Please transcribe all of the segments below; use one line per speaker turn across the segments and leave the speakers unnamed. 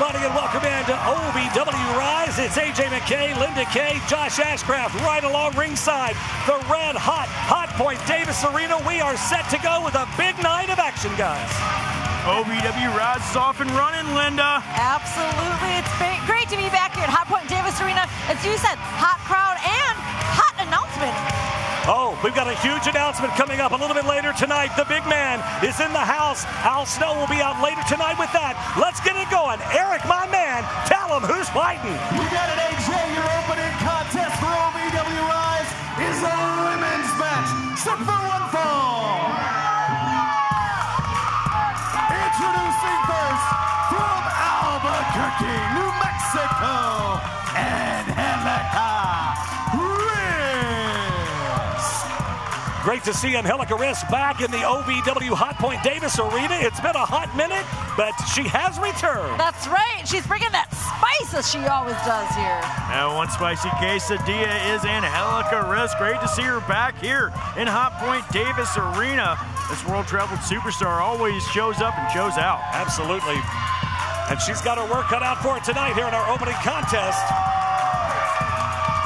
everybody, and welcome into OVW Rise. It's AJ McKay, Linda Kay, Josh Ashcraft right along ringside. The red hot Point Davis Arena. We are set to go with a big night of action, guys.
OVW Rise is off and running, Linda.
Absolutely. It's great to be back here at Hot Point Davis Arena. As you said, hot crowd and hot announcement.
Oh, we've got a huge announcement coming up a little bit later tonight. The big man is in the house. Al Snow will be out later tonight with that. Let's get it going. Eric, my man, tell him who's fighting.
You got it, AJ. Your opening contest for OVW Rise is a women's match. Set for one fall. Introducing first from Albuquerque, New Mexico, Angelica.
Great to see Angelica Risk back in the OVW Hot Point Davis Arena. It's been a hot minute, but she has returned.
That's right. She's bringing that spice as she always does here.
Now, one spicy quesadilla is Angelica Risk. Great to see her back here in Hot Point Davis Arena. This world-traveled superstar always shows up and shows out.
Absolutely. And she's got her work cut out for it tonight here in our opening contest.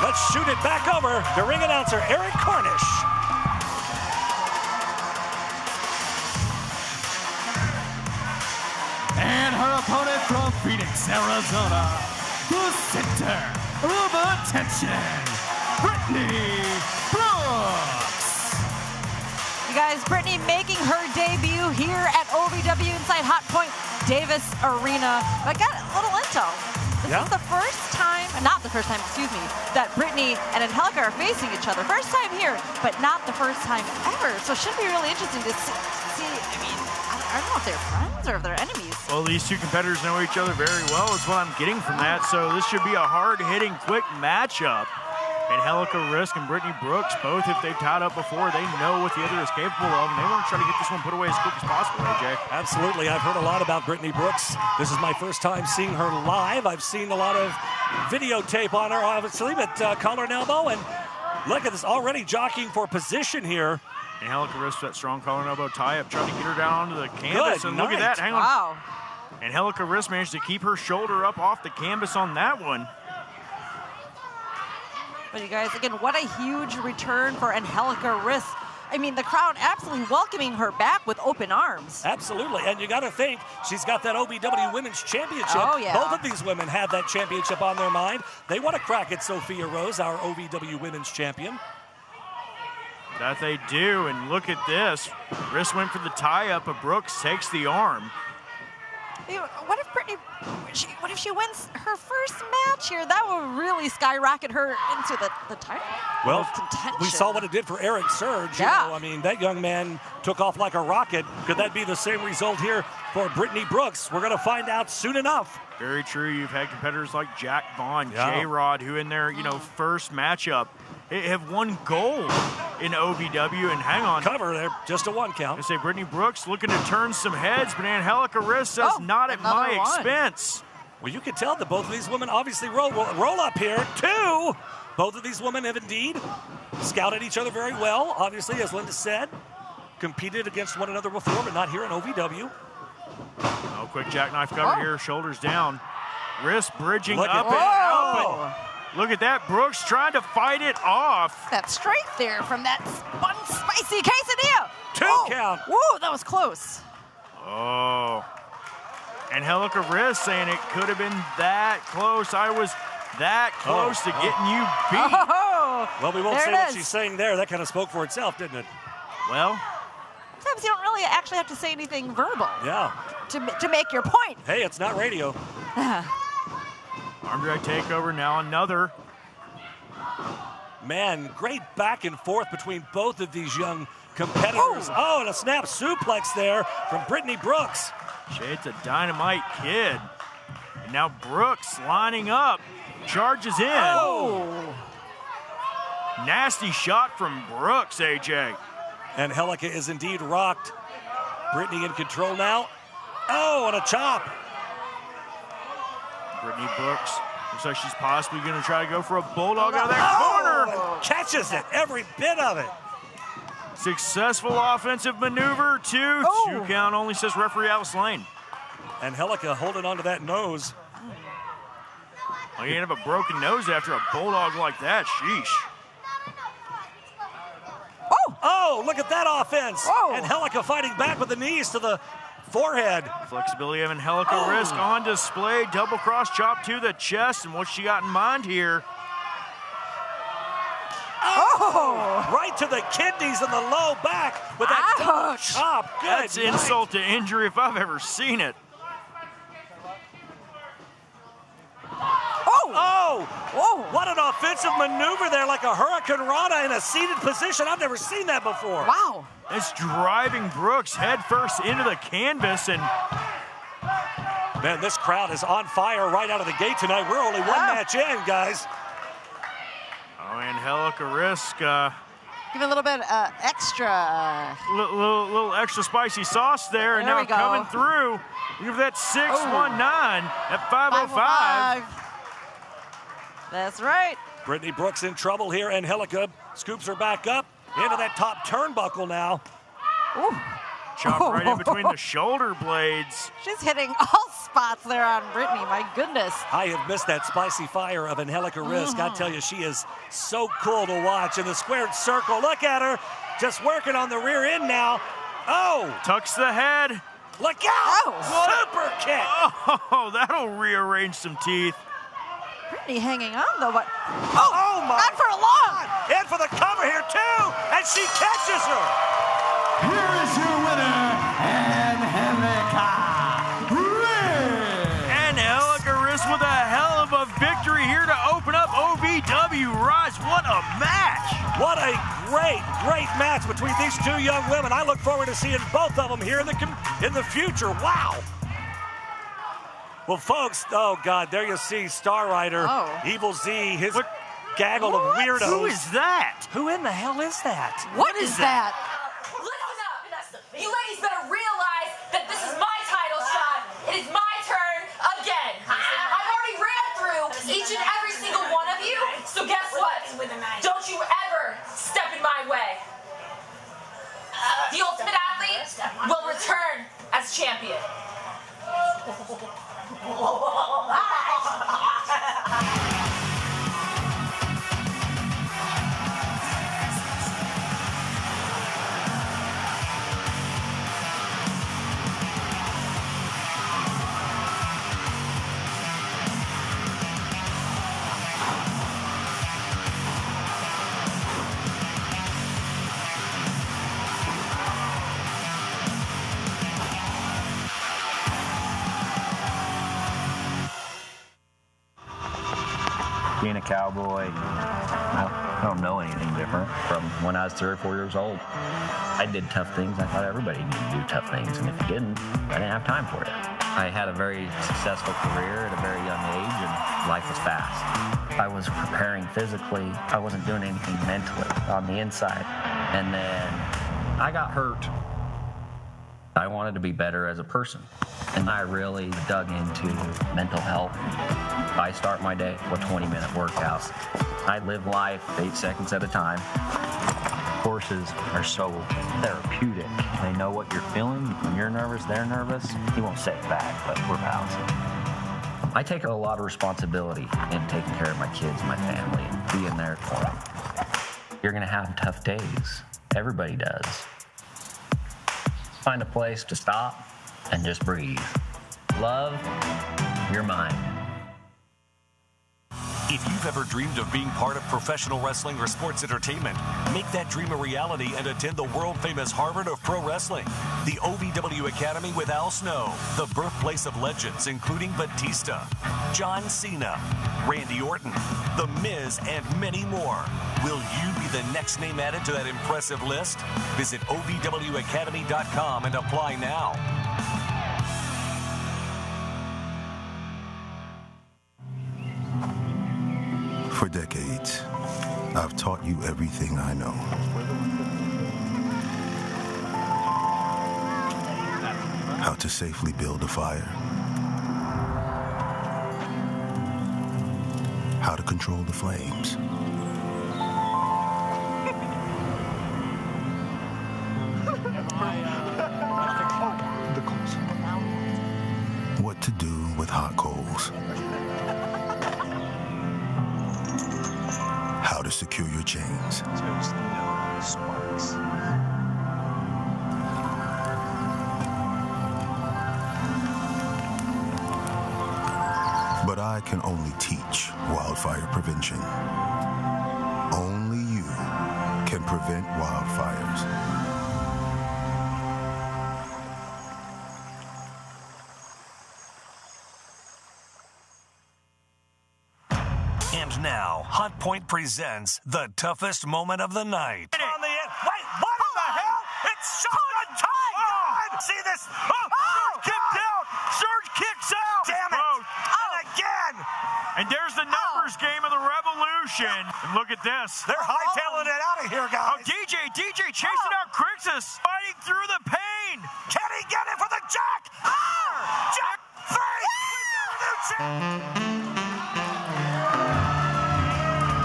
Let's shoot it back over to ring announcer Eric Cornish.
And her opponent from Phoenix, Arizona, the center of attention, Brittany Brooks.
You guys, Brittany making her debut here at OVW inside Hot Point Davis Arena. I got a little intel. This is the first time, not the first time, excuse me, that Brittany and Angelica are facing each other. First time here, but not the first time ever. So it should be really interesting to see. I mean, I don't know if they're friends or if they're enemies.
Well, these two competitors know each other very well is what I'm getting from that. So this should be a hard-hitting, quick matchup. Angelica Risk and Brittany Brooks, both, if they've tied up before, they know what the other is capable of, and they want to try to get this one put away as quick as possible, AJ.
Absolutely. I've heard a lot about Brittany Brooks. This is my first time seeing her live. I've seen a lot of videotape on her, obviously, but collar and elbow, and look at this, already jockeying for position here.
Angelica Risk, that strong collar and elbow tie-up, trying to get her down onto the canvas,
Good
and look
night.
at that, hang on.
Wow.
Angelica Risk managed to keep her shoulder up off the canvas on that one.
But you guys, again, what a huge return for Angelica Risk. I mean, the crowd absolutely welcoming her back with open arms.
Absolutely, and you got to think, she's got that OVW Women's Championship.
Oh, yeah.
Both of these women have that championship on their mind. They want to crack at Sophia Rose, our OVW Women's Champion.
That they do, and look at this. Risk went for the tie-up, but Brooks takes the arm.
What if Brittany, what if she wins her first match here? That would really skyrocket her into the title.
Well,
contention.
we saw what it did for Eric Surge.
Yeah.
You know, I mean, that young man took off like a rocket. Could that be the same result here for Brittany Brooks? We're going to find out soon enough.
Very true. You've had competitors like Jack Vaughn,
Yeah.
J-Rod, who in their first matchup have won gold in OVW. And hang on.
Cover there, just a one count.
I say Brittany Brooks looking to turn some heads, but Angelica Risk says not at my
another one.
expense.
Well, you can tell that both of these women obviously roll up here. Two! Both of these women have indeed scouted each other very well. Obviously, as Linda said, competed against one another before, but not here in OVW.
Oh, quick jackknife cover here, shoulders down. Risk bridging
Look at
up
that.
and out. Look at that, Brooks trying to fight it off.
That strength there from that spun spicy quesadilla.
Two count.
Whoa, that was close.
Oh. Angelica Risk saying it could have been that close. I was that close to getting you beat.
Oh,
Well, we won't
there
say
it
what
is.
she's saying there. That kind of spoke for itself, didn't it?
Well,
Sometimes you don't really actually have to say anything verbal
Yeah.
to make your point.
Hey, it's not radio.
arm drag takeover, now another.
Man, great back and forth between both of these young competitors. Oh, and a snap suplex there from Brittany Brooks.
Shade's a dynamite kid. And now Brooks lining up, charges in.
Oh!
Nasty shot from Brooks, AJ.
Angelica is indeed rocked. Brittany in control now. Oh, and a chop.
Brittany Brooks looks like she's possibly going to try to go for a bulldog out of that corner.
Oh, and catches it, every bit of it.
Successful offensive maneuver, two.
Oh.
2 count only, says referee Alice Lane.
Angelica holding onto that nose.
Well, you end up a broken nose after a bulldog like that. Sheesh.
Oh, look at that offense.
Whoa.
Angelica fighting back with the knees to the forehead.
Flexibility of Angelica Risk on display. Double cross chop to the chest. And what she got in mind here.
Oh!
Right to the kidneys and the low back with that double
Ouch.
chop. Good
That's
night.
insult to injury if I've ever seen it.
Oh!
Whoa!
What an offensive maneuver there, like a Hurricane Rana in a seated position. I've never seen that before.
Wow!
It's driving Brooks headfirst into the canvas, and
Man, this crowd is on fire right out of the gate tonight. We're only one match in, guys.
oh, Angelica Risk,
Give it a little bit extra.
little extra spicy sauce there, and
There
now
we go.
coming through. Give that 619 at 505.
That's right.
Brittany Brooks in trouble here. Angelica scoops her back up into that top turnbuckle now.
Ooh.
Chop right in between the shoulder blades.
She's hitting all spots there on Brittany. My goodness.
I have missed that spicy fire of Angelica Risk. I tell you, she is so cool to watch in the squared circle. Look at her, just working on the rear end now. Oh,
Tucks the head.
look out!
Oh.
Super kick.
Oh, that'll rearrange some teeth.
Brittany hanging on though, but
Oh my
not for long.
And for the cover here too, and she catches her.
Here is your winner, Angelica Risk.
Angelica Risk with a hell of a victory here to open up OVW Rise. What a match!
What a great match between these two young women. I look forward to seeing both of them here in the future. Wow. Well, folks, oh God, there you see Star Rider, Evil Z, his gaggle of weirdos.
Who is that?
Who in the hell is that?
What is that?
Listen up! You ladies better realize that this is my title shot. It is my turn again. I've already ran through each and every single one of you, so guess what? Don't you ever step in my way. The Ultimate Athlete will return as champion.
Being a cowboy, I don't know anything different from when I was 3 or 4 years old. I did tough things. I thought everybody needed to do tough things, and if you didn't, I didn't have time for it. I had a very successful career at a very young age, and life was fast. I was preparing physically. I wasn't doing anything mentally on the inside. And then I got hurt. I wanted to be better as a person, and I really dug into mental health. I start my day with 20-minute workouts. I live life 8 seconds at a time. Horses are so therapeutic. They know what you're feeling. When you're nervous, they're nervous. You won't say it back, but we're pals. I take a lot of responsibility in taking care of my kids, my family, and being there for them. You're gonna have tough days. Everybody does. Find a place to stop and just breathe. Love your mind.
If you've ever dreamed of being part of professional wrestling or sports entertainment, make that dream a reality and attend the world-famous Harvard of Pro Wrestling. The OVW Academy with Al Snow, the birthplace of legends including Batista, John Cena, Randy Orton, The Miz, and many more. Will you be the next name added to that impressive list? Visit OVWacademy.com and apply now.
For decades, I've taught you everything I know. How to safely build a fire. How to control the flames. What to do with hot coals. secure your chains.
Toast no sparks.
But I can only teach wildfire prevention. Only you can prevent wildfires.
And now, Hot Point presents the toughest moment of the night. On the end. Wait, what in the hell? It's shot time! God! See this? Surge kicked out! Surge kicks out! Damn it! And again!
And there's the numbers game of the Revolution. And look at this.
They're hightailing it out of here, guys.
Oh, DJ chasing out Crixus, fighting through the pain.
Can he get it for the jack? Jack 3!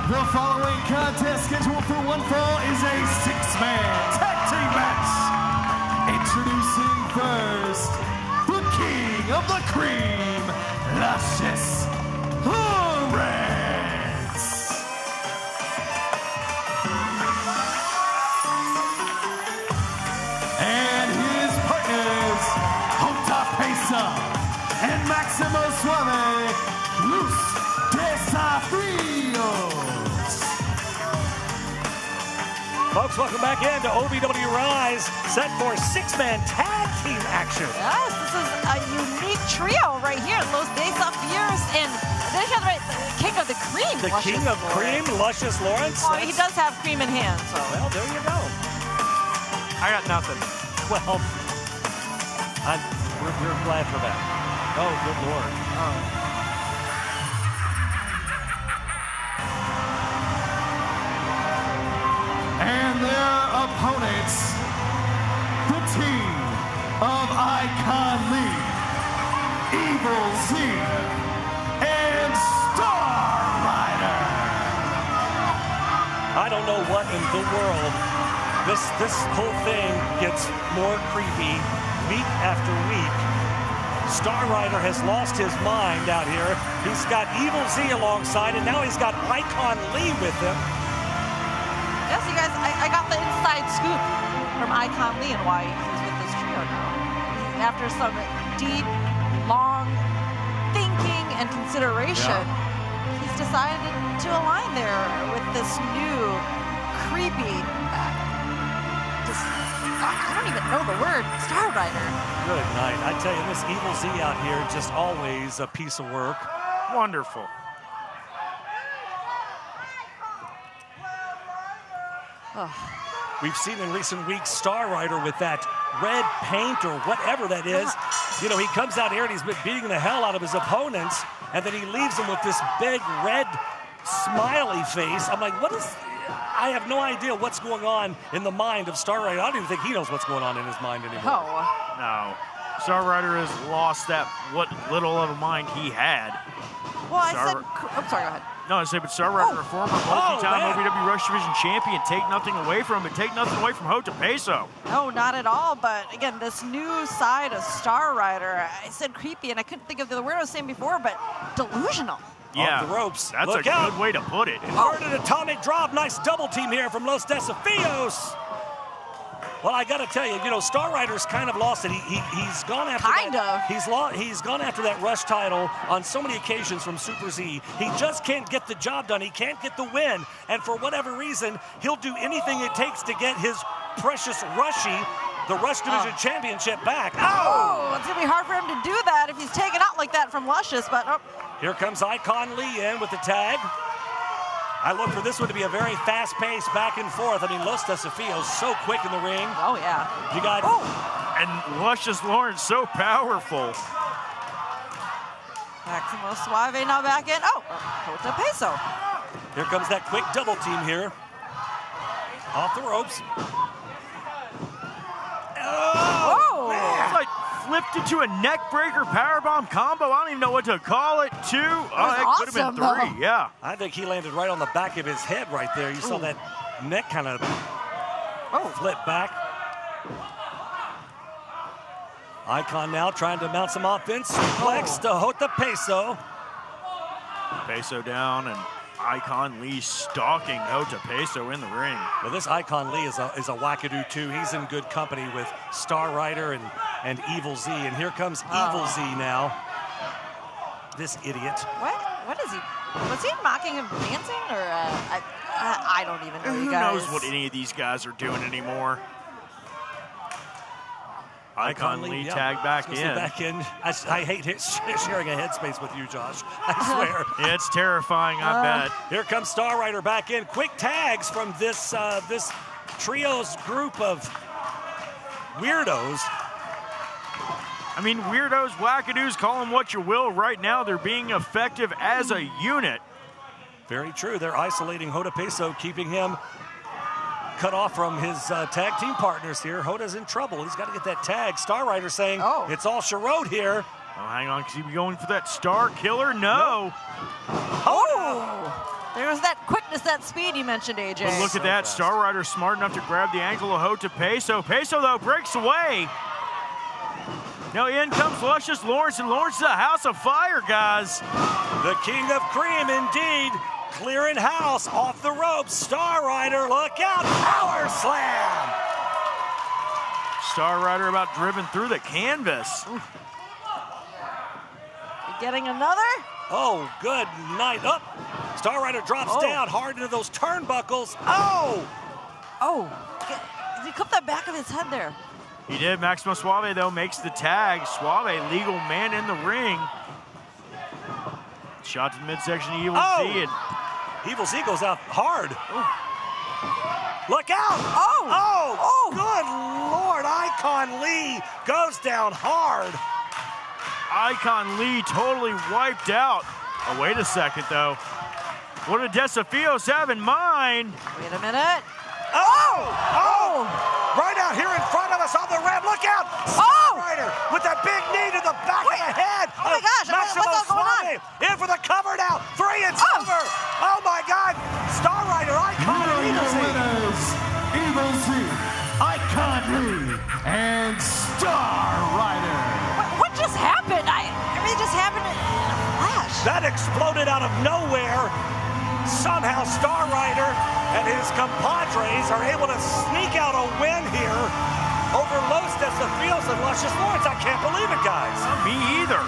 The following contest scheduled for one fall is a six-man tag team match. Introducing first, the king of the cream, Luscious Lawrence. And his partners, Ovw and Maximo Suave, Luz Desafrios.
Folks, welcome back into OVW Rise, set for six-man tag team action.
Yes, this is a unique trio right here. Los Desafrios and the king of the cream.
The king of cream, Luscious Lawrence.
Well, he does have cream in hand, so.
Well, there you go.
I got nothing.
Well, we're glad for that. Oh, good Lord.
And their opponents, the team of Icon Lee, Evil Z, and Star Rider.
I don't know what in the world. This whole thing gets more creepy week after week. Star Rider has lost his mind out here. He's got Evil Z alongside, and now he's got Icon Lee with him.
Yes, you guys, I got the inside scoop from Icon Lee and why he's with this trio now. After some deep, long thinking and consideration, he's decided to align there with this new, creepy, I don't even know the word, Star Rider.
Good night. I tell you, this Evil Z out here, just always a piece of work.
Wonderful.
We've seen in recent weeks Star Rider with that red paint or whatever that is. You know, he comes out here and he's been beating the hell out of his opponents, and then he leaves them with this big red smiley face. I'm like, what is... I have no idea what's going on in the mind of Star Rider. I don't even think he knows what's going on in his mind anymore.
No. Star Rider has lost that what little of a mind he had.
Well, I said... I'm sorry, go ahead.
No, I say, but Star Rider, a former multi-time OVW Rush Division champion, take nothing away from him, but take nothing away from Hota Peso.
No, not at all. But again, this new side of Star Rider, I said creepy, and I couldn't think of the word I was saying before, but delusional.
Yeah,
off the ropes.
That's
Look
a
out.
good way to put it.
Inverted atomic drop. Nice double team here from Los Desafios. Well, I got to tell you, you know, Star Rider's kind of lost it. He's gone after He's gone after that Rush title on so many occasions from Super Z. He just can't get the job done. He can't get the win. And for whatever reason, he'll do anything it takes to get his precious Rushy, the Rush Division Championship, back.
Oh, it's going to be hard for him to do that if he's taken out like that from Luscious, but...
Here comes Icon Lee in with the tag. I look for this one to be a very fast-paced back and forth. I mean, Los Desafios so quick in the ring.
Oh, yeah.
You got...
And Luscious Lawrence so powerful.
Maximo Suave now back in. Oh, Hota Peso.
Here comes that quick double team here. Off the ropes.
Oh!
It's like flipped into a neck breaker powerbomb combo. I don't even know what to call it. Two. That could have been three. Yeah.
I think he landed right on the back of his head right there. You saw that neck kind of flip back. Icon now trying to mount some offense. Suplex to Hota Peso.
Peso down, and Icon Lee stalking Hota Peso in the ring.
Well, this Icon Lee is a wackadoo too. He's in good company with Star Rider and Evil Z. And here comes Evil Z now. This idiot.
What is he? Was he mocking him for dancing, or I don't even know, you guys.
Who knows what any of these guys are doing anymore? Icon Lee tagged back in.
I hate sharing a headspace with you, Josh. I swear.
Yeah, it's terrifying, I bet.
Here comes Star Rider back in. Quick tags from this this trio's group of weirdos.
I mean, weirdos, wackadoos, call them what you will. Right now, they're being effective as a unit.
Very true. They're isolating Hota Peso, keeping him cut off from his tag team partners here. Hoda's in trouble. He's got to get that tag. Star Rider saying it's all charade here.
Oh, hang on. Is he going for that star killer? No.
Oh, there was that quickness, that speed you mentioned, AJ.
But look at that. Fast. Star Rider smart enough to grab the ankle of Hota Peso. Peso, though, breaks away. Now in comes Luscious Lawrence, and Lawrence is a house of fire, guys.
The king of cream, indeed. Clearing house off the ropes. Star Rider, look out, power slam.
Star Rider about driven through the canvas.
Ooh. Getting another?
Oh, good night. Up. Star Rider drops down hard into those turnbuckles. Oh!
He clipped the back of his head there.
He did. Maximo Suave, though, makes the tag. Suave, legal man in the ring. Shot to the midsection of Evil Z. And
Evil Z goes out hard. Ooh. Look out! Good Lord! Icon Lee goes down hard.
Icon Lee totally wiped out. Oh, wait a second, though. What did Desafios have in mind?
Wait a minute.
Right out here in front of us on the ramp. Look out! Star Rider with that big knee to the back of the head.
Oh my gosh!
Maximo
what's all going on?
In for the cover now. 3 and over. Oh my God! Star Rider, Icon Lee.
Winners, Evil Z, Icon Lee, and Star Rider.
What just happened? I mean, it just happened in a flash.
That exploded out of nowhere. Somehow Star Rider and his compadres are able to sneak out a win here over Los Desafios and Luscious Lawrence. I can't believe it, guys.
Me either.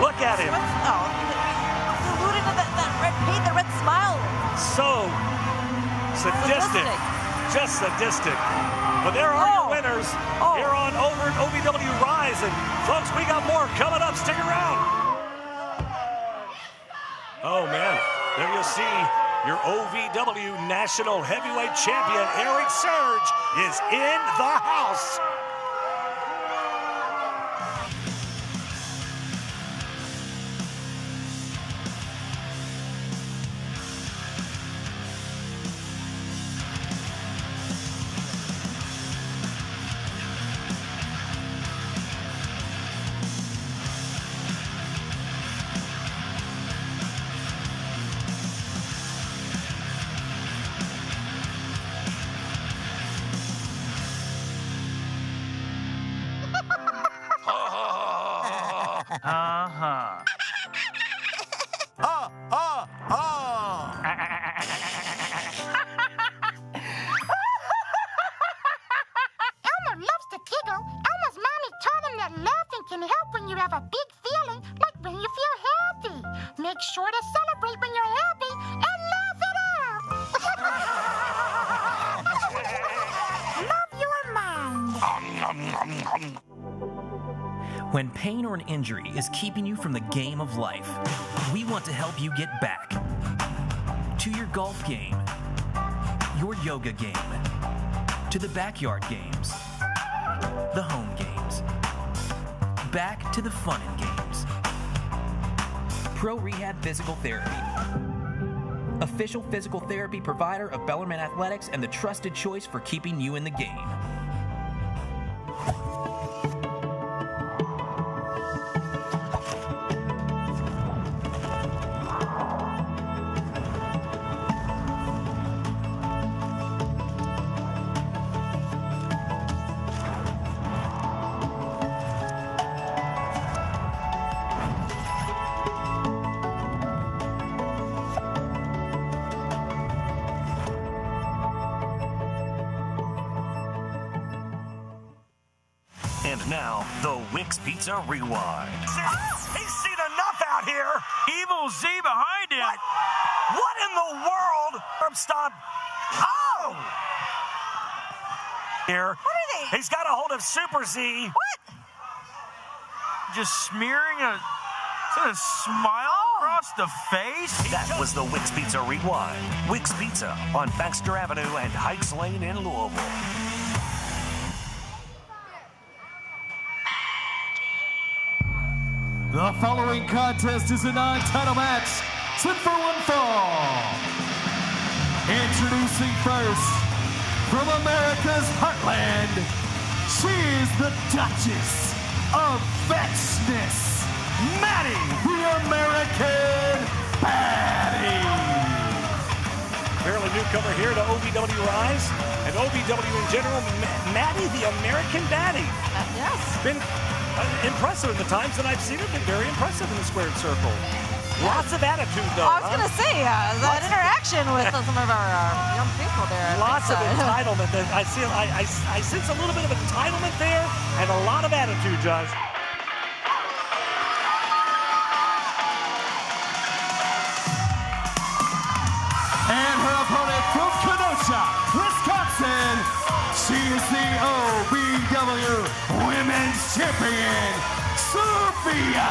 Look at him.
He's alluding to that red paint, the red smile.
So sadistic. Just sadistic. But there are your winners here on OVW Rise. And folks, we got more coming up. Stick around. Oh, man. There you see your OVW National Heavyweight Champion, Eric Surge, is in the house.
When pain or an injury is keeping you from the game of life, we want to help you get back to your golf game, your yoga game, to the backyard games, the home games, back to the fun and games. Pro Rehab Physical Therapy, official physical therapy provider of Bellarmine Athletics and the trusted choice for keeping you in the game.
Now, the Wix Pizza Rewind.
He's seen enough out here.
Evil Z behind him.
What in the world? Stop. Oh! Here.
What are they?
He's got a hold of Super Z.
What?
Just smearing a smile across the face.
That was the Wix Pizza Rewind. Wix Pizza on Baxter Avenue and Heights Lane in Louisville.
The following contest is a non-title match set for one fall. Introducing first, from America's heartland, she is the Duchess of Fetchness, Maddie the American Baddie.
Fairly newcomer here to OVW Rise and OVW in general, Maddie the American Baddie.
Yes.
Been impressive in the times that I've seen her. Been very impressive in the squared circle. Lots of attitude, though.
I was going to say, that interaction with some of our young people there.
Lots of entitlement. I sense a little bit of entitlement there and a lot of attitude, Josh.
And her opponent from Kenosha, Wisconsin, she is the OVW Women's Champion, Sophia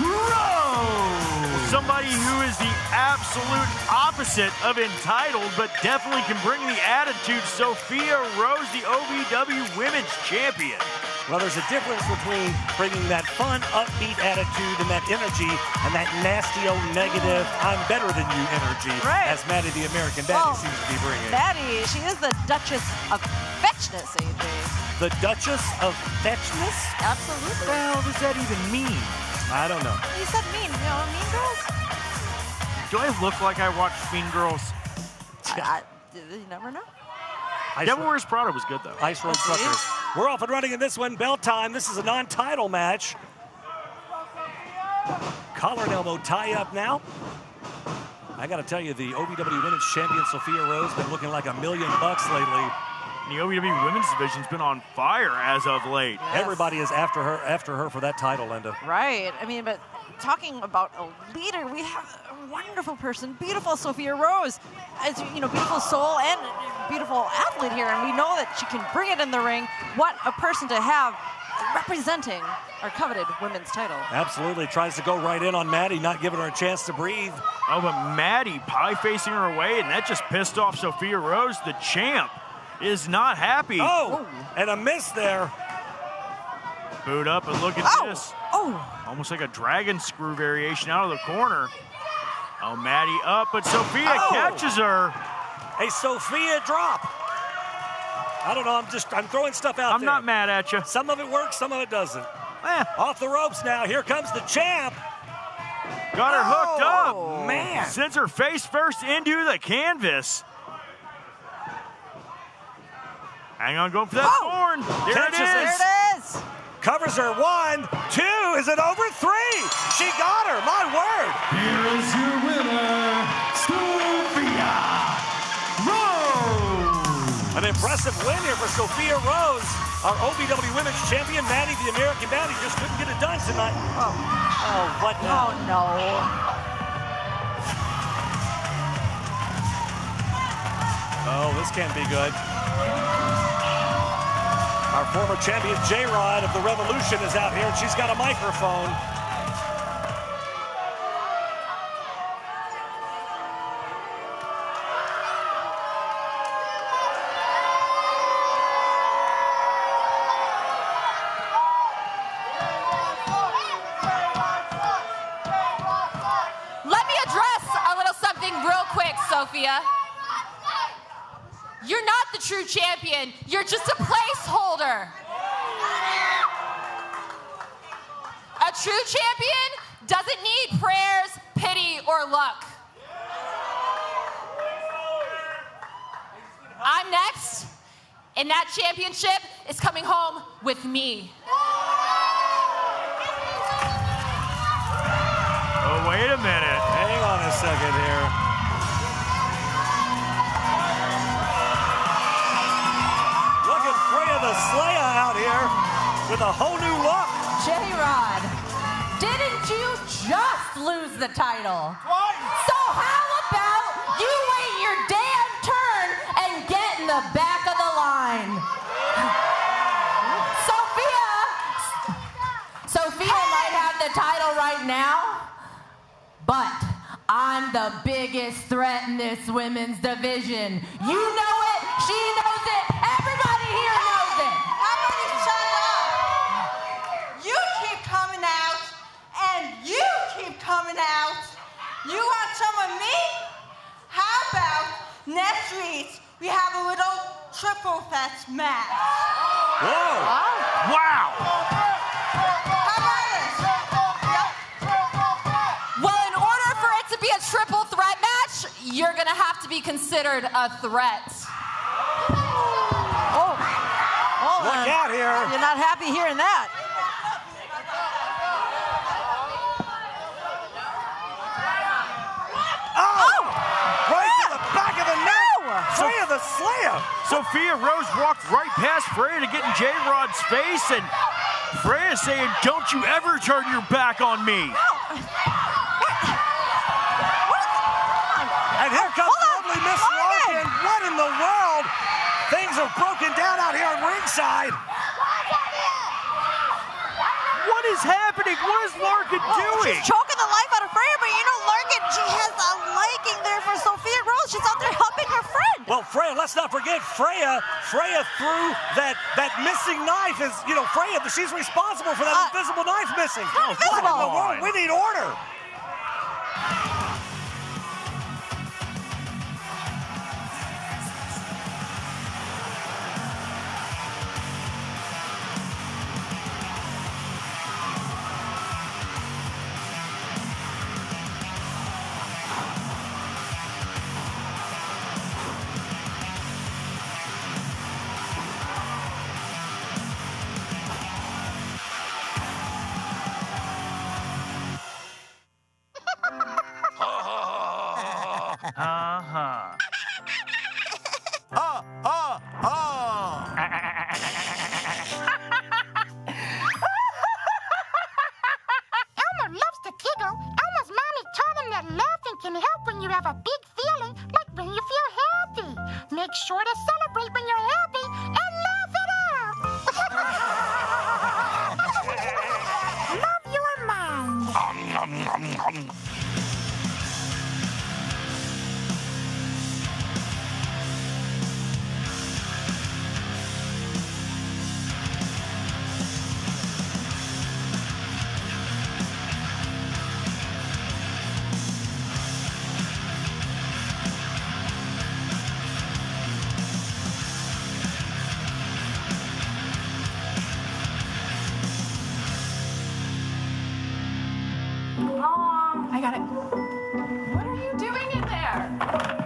Rose.
Somebody who is the absolute opposite of entitled, but definitely can bring the attitude. Sophia Rose, the OVW Women's Champion.
Well, there's a difference between bringing that fun, upbeat attitude and that energy and that nasty old negative, I'm better than you energy,
right,
as Maddie the American Baddie seems to be bringing.
Maddie, she is the Duchess of Fetchness, AJ.
The Duchess of Fetchness?
Absolutely.
What does that even mean?
I don't know.
You said mean, you know, Mean Girls?
Do I look like I watch Mean Girls?
You never know.
Devil Wears Prada was good, though.
Ice Road Truckers. We're off and running in this one. Bell time. This is a non-title match. Collar and elbow tie-up now. I got to tell you, the OVW Women's Champion, Sophia Rose, been looking like $1 million lately.
The OVW Women's Division's been on fire as of late.
Yes.
Everybody is after her for that title, Linda.
Right. I mean, but talking about a leader, we have a wonderful person, beautiful Sophia Rose. As you know, beautiful soul and beautiful athlete here, and we know that she can bring it in the ring. What a person to have representing our coveted women's title.
Absolutely. Tries to go right in on Maddie, not giving her a chance to breathe.
Oh, but Maddie pie-facing her away, and that just pissed off Sophia Rose. The champ is not happy.
Oh, and a miss there.
Boot up, and look at this.
Oh.
Almost like a dragon screw variation out of the corner. Oh, Maddie up, but Sophia catches her.
A Sophia drop. I don't know, I'm throwing stuff out there.
I'm not mad at you.
Some of it works, some of it doesn't. Off the ropes now, here comes the champ.
Got her hooked up.
Man.
Sends her face first into the canvas. Hang on, going for that thorn. There it is.
There it is.
Covers her 1, 2, is it over? 3? She got her, my word.
Here is your winner, Sophia Rose.
An impressive win here for Sophia Rose. Our OVW Women's Champion, Maddie the American Baddie, just couldn't get it done tonight. Oh, what now?
Oh, no.
Oh, this can't be good. Our former champion, J-Rod of the Revolution, is out here, and she's got a microphone.
Let me address a little something real quick, Sophia. You're not the true champion. You're just a placeholder. A true champion doesn't need prayers, pity, or luck. I'm next, and that championship is coming home with me.
Oh, wait a minute.
Hang on a second here. Looking Freya the Slayer out here. with a whole new look.
J-Rod, didn't you just lose the title? So how about you wait your damn turn and get in the back of the line? Sophia might have the title right now, but I'm the biggest threat in this women's division. You know it, she knows it, everybody here knows it.
How about you shut up? You keep coming out, and you keep coming out. You want some of me? How about next week we have a little triple threat match?
Whoa! Wow!
A triple threat match, you're gonna have to be considered a threat.
Look out here.
You're not happy hearing that.
Right to the back of the neck. Freya the Slayer.
Sophia Rose walked right past Freya to get in J-Rod's face, and Freya saying, "Don't you ever turn your back on me."
And here comes lovely Miss Larkin. What in the world? Things are broken down out here on ringside.
What is happening? What is Larkin doing?
She's choking the life out of Freya, but you know Larkin, she has a liking there for Sophia Rose. She's out there helping her friend.
Well, Freya, let's not forget Freya threw that missing knife. Is Freya, she's responsible for that invisible knife missing.
Not invisible.
What in the world? We need order.
I got it. What are you doing in there?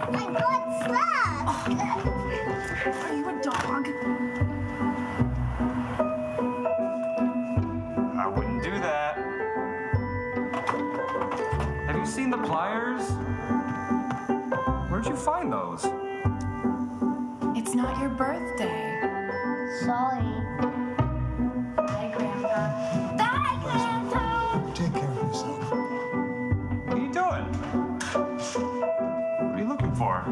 I got slapped.
Are you a dog?
I wouldn't do that. Have you seen the pliers? Where'd you find those?
It's not your birthday.
Sorry.
Bye, Grandpa.
Bye, Grandpa.
Take care of yourself.
What are you doing? What are you looking for?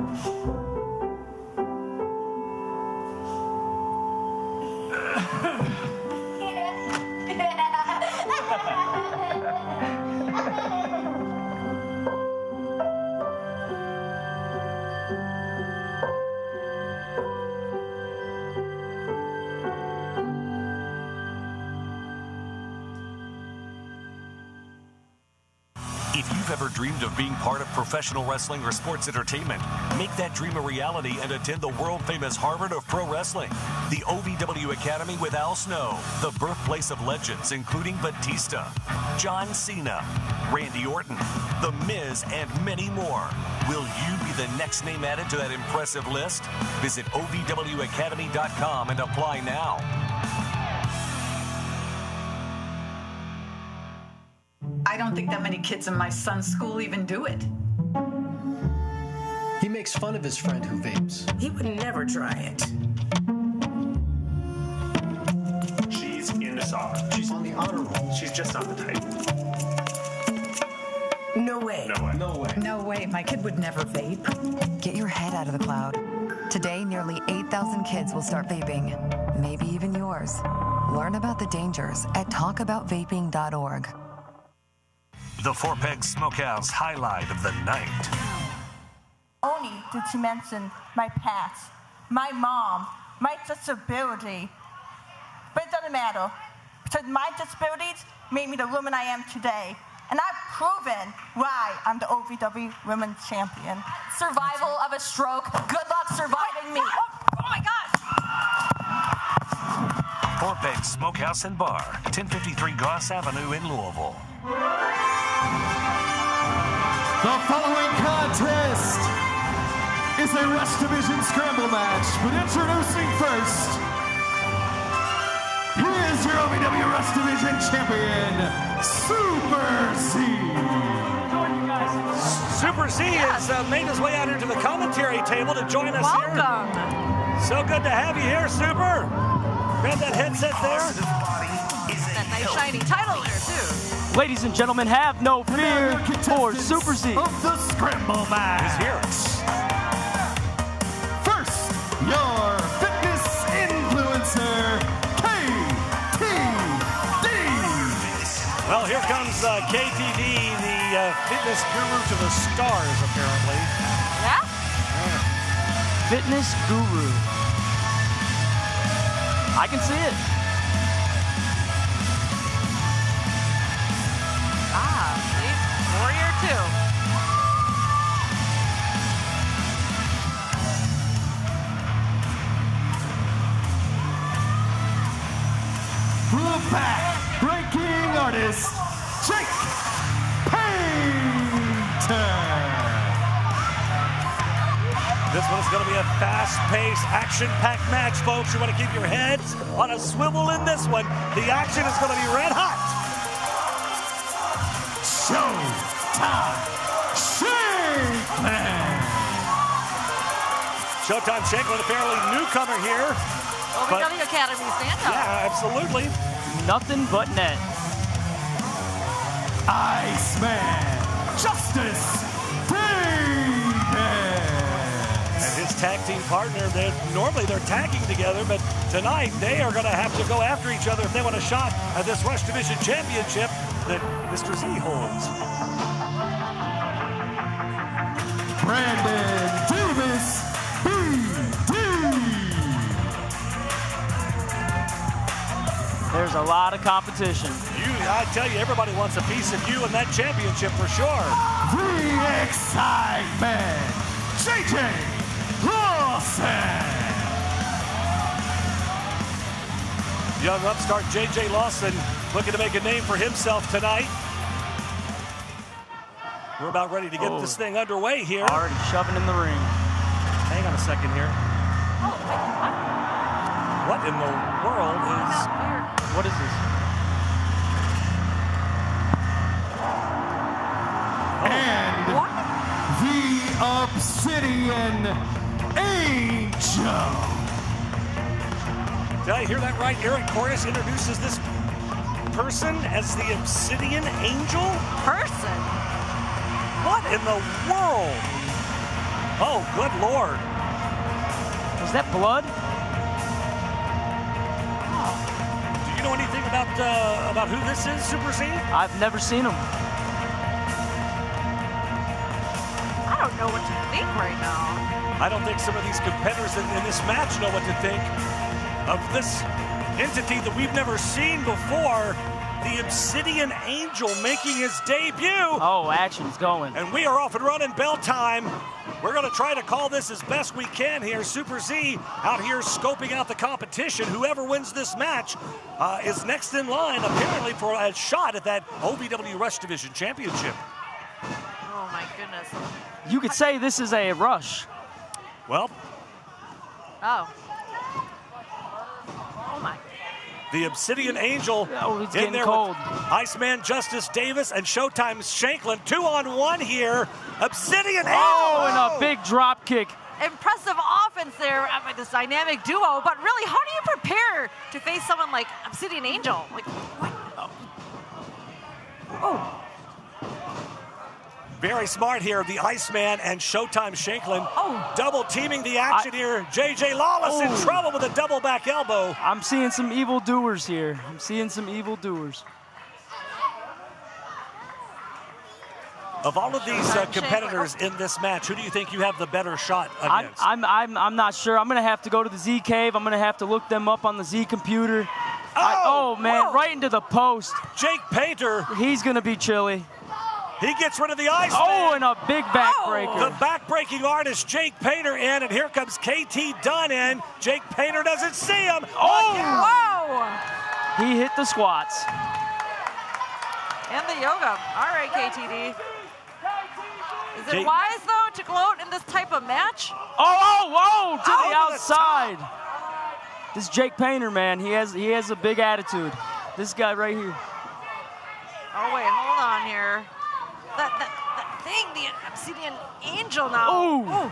If you've ever dreamed of being part of professional wrestling or sports entertainment, make that dream a reality and attend the world-famous Harvard of Pro Wrestling, the OVW Academy with Al Snow, the birthplace of legends including Batista, John Cena, Randy Orton, The Miz, and many more. Will you be the next name added to that impressive list? Visit OVWacademy.com and apply now.
I don't think that many kids in my son's school even do it.
He makes fun of his friend who vapes.
He would never try it.
She's in a
honor roll. She's just on the title.
No way.
No way. No way.
No way. My kid would never vape.
Get your head out of the cloud. Today, nearly 8,000 kids will start vaping. Maybe even yours. Learn about the dangers at talkaboutvaping.org.
The Four Peg Smokehouse highlight of the night.
Only did she mention my past, my mom, my disability. But it doesn't matter, because my disabilities made me the woman I am today. And I've proven why I'm the OVW Women's Champion.
Survival of a stroke. Good luck surviving me.
Oh my God.
Four Peg Smokehouse and Bar, 1053 Goss Avenue in Louisville.
The following contest is a Rush Division scramble match, but introducing first, here is your OVW Rush Division champion, Super Z.
Super Z has made his way out into the commentary table to join us here.
Welcome.
So good to have you here, Super. Grab that headset there.
That nice shiny title there, too.
Ladies and gentlemen, have no fear for Super Z.
Of the scramble match.
He's here.
First, your fitness influencer, KTD.
Well, here comes KTD, the fitness guru to the stars, apparently.
Yeah?
Fitness guru. I can see it.
See? Warrior 2.
The back-breaking artist, Jake Painter.
This one's going to be a fast-paced, action-packed match, folks. You want to keep your heads on a swivel in this one. The action is going to be red hot.
Showtime Shanklin.
Showtime Shanklin, apparently newcomer here.
OVW Academy stand-up.
Yeah, absolutely.
Nothing but net.
Iceman Justice Davis.
And his tag team partner, normally they're tagging together, but tonight they are going to have to go after each other if they want a shot at this Rush Division Championship that Mr. Z holds.
Brandon Davis, BD.
There's a lot of competition.
I tell you, everybody wants a piece of you in that championship for sure.
The excitement, JJ Lawson.
Young upstart JJ Lawson looking to make a name for himself tonight. We're about ready to get this thing underway here.
Already shoving in the ring.
Hang on a second here. What in the world is...
What is this?
And the Obsidian Angel.
Did I hear that right? Eric Chorus introduces this person as the Obsidian Angel?
Person?
What in the world? Oh, good Lord.
Is that blood?
Do you know anything about who this is, Super Z?
I've never seen him.
I don't know what to think right now.
I don't think some of these competitors in this match know what to think of this entity that we've never seen before, the Obsidian Angel making his debut.
Oh, action's going.
And we are off and running, bell time. We're going to try to call this as best we can here. Super Z out here scoping out the competition. Whoever wins this match is next in line, apparently, for a shot at that OVW Rush Division Championship.
Oh, my goodness.
You could say this is a rush.
Well.
Oh. Oh, my.
The Obsidian Angel
it's
in
getting
there
cold.
with Iceman Justice Davis and Showtime Shanklin. 2-on-1 here. Obsidian Angel.
Oh, and a big drop kick.
Impressive offense there with this dynamic duo, but really, how do you prepare to face someone like Obsidian Angel? Like, what? Oh.
Very smart here, the Iceman and Showtime Shanklin. Double teaming the action here. JJ Lawless in trouble with a double back elbow.
I'm seeing some evil doers here. I'm seeing some evil doers.
Of all of these competitors in this match, who do you think you have the better shot against?
I'm not sure. I'm going to have to go to the Z Cave. I'm going to have to look them up on the Z computer. Oh man, right into the post.
Jake Painter.
He's going to be chilly.
He gets rid of the ice.
Oh, and a big backbreaker.
The backbreaking artist, Jake Painter, in, and here comes KT Dunn in. Jake Painter doesn't see him.
Whoa!
He hit the squats.
And the yoga. All right, KTD. Is it wise, though, to gloat in this type of match?
Oh, to the outside. This Jake Painter, man, he has a big attitude. This guy right here.
Oh, wait, hold on here. That thing, the Obsidian Angel now.
Ooh.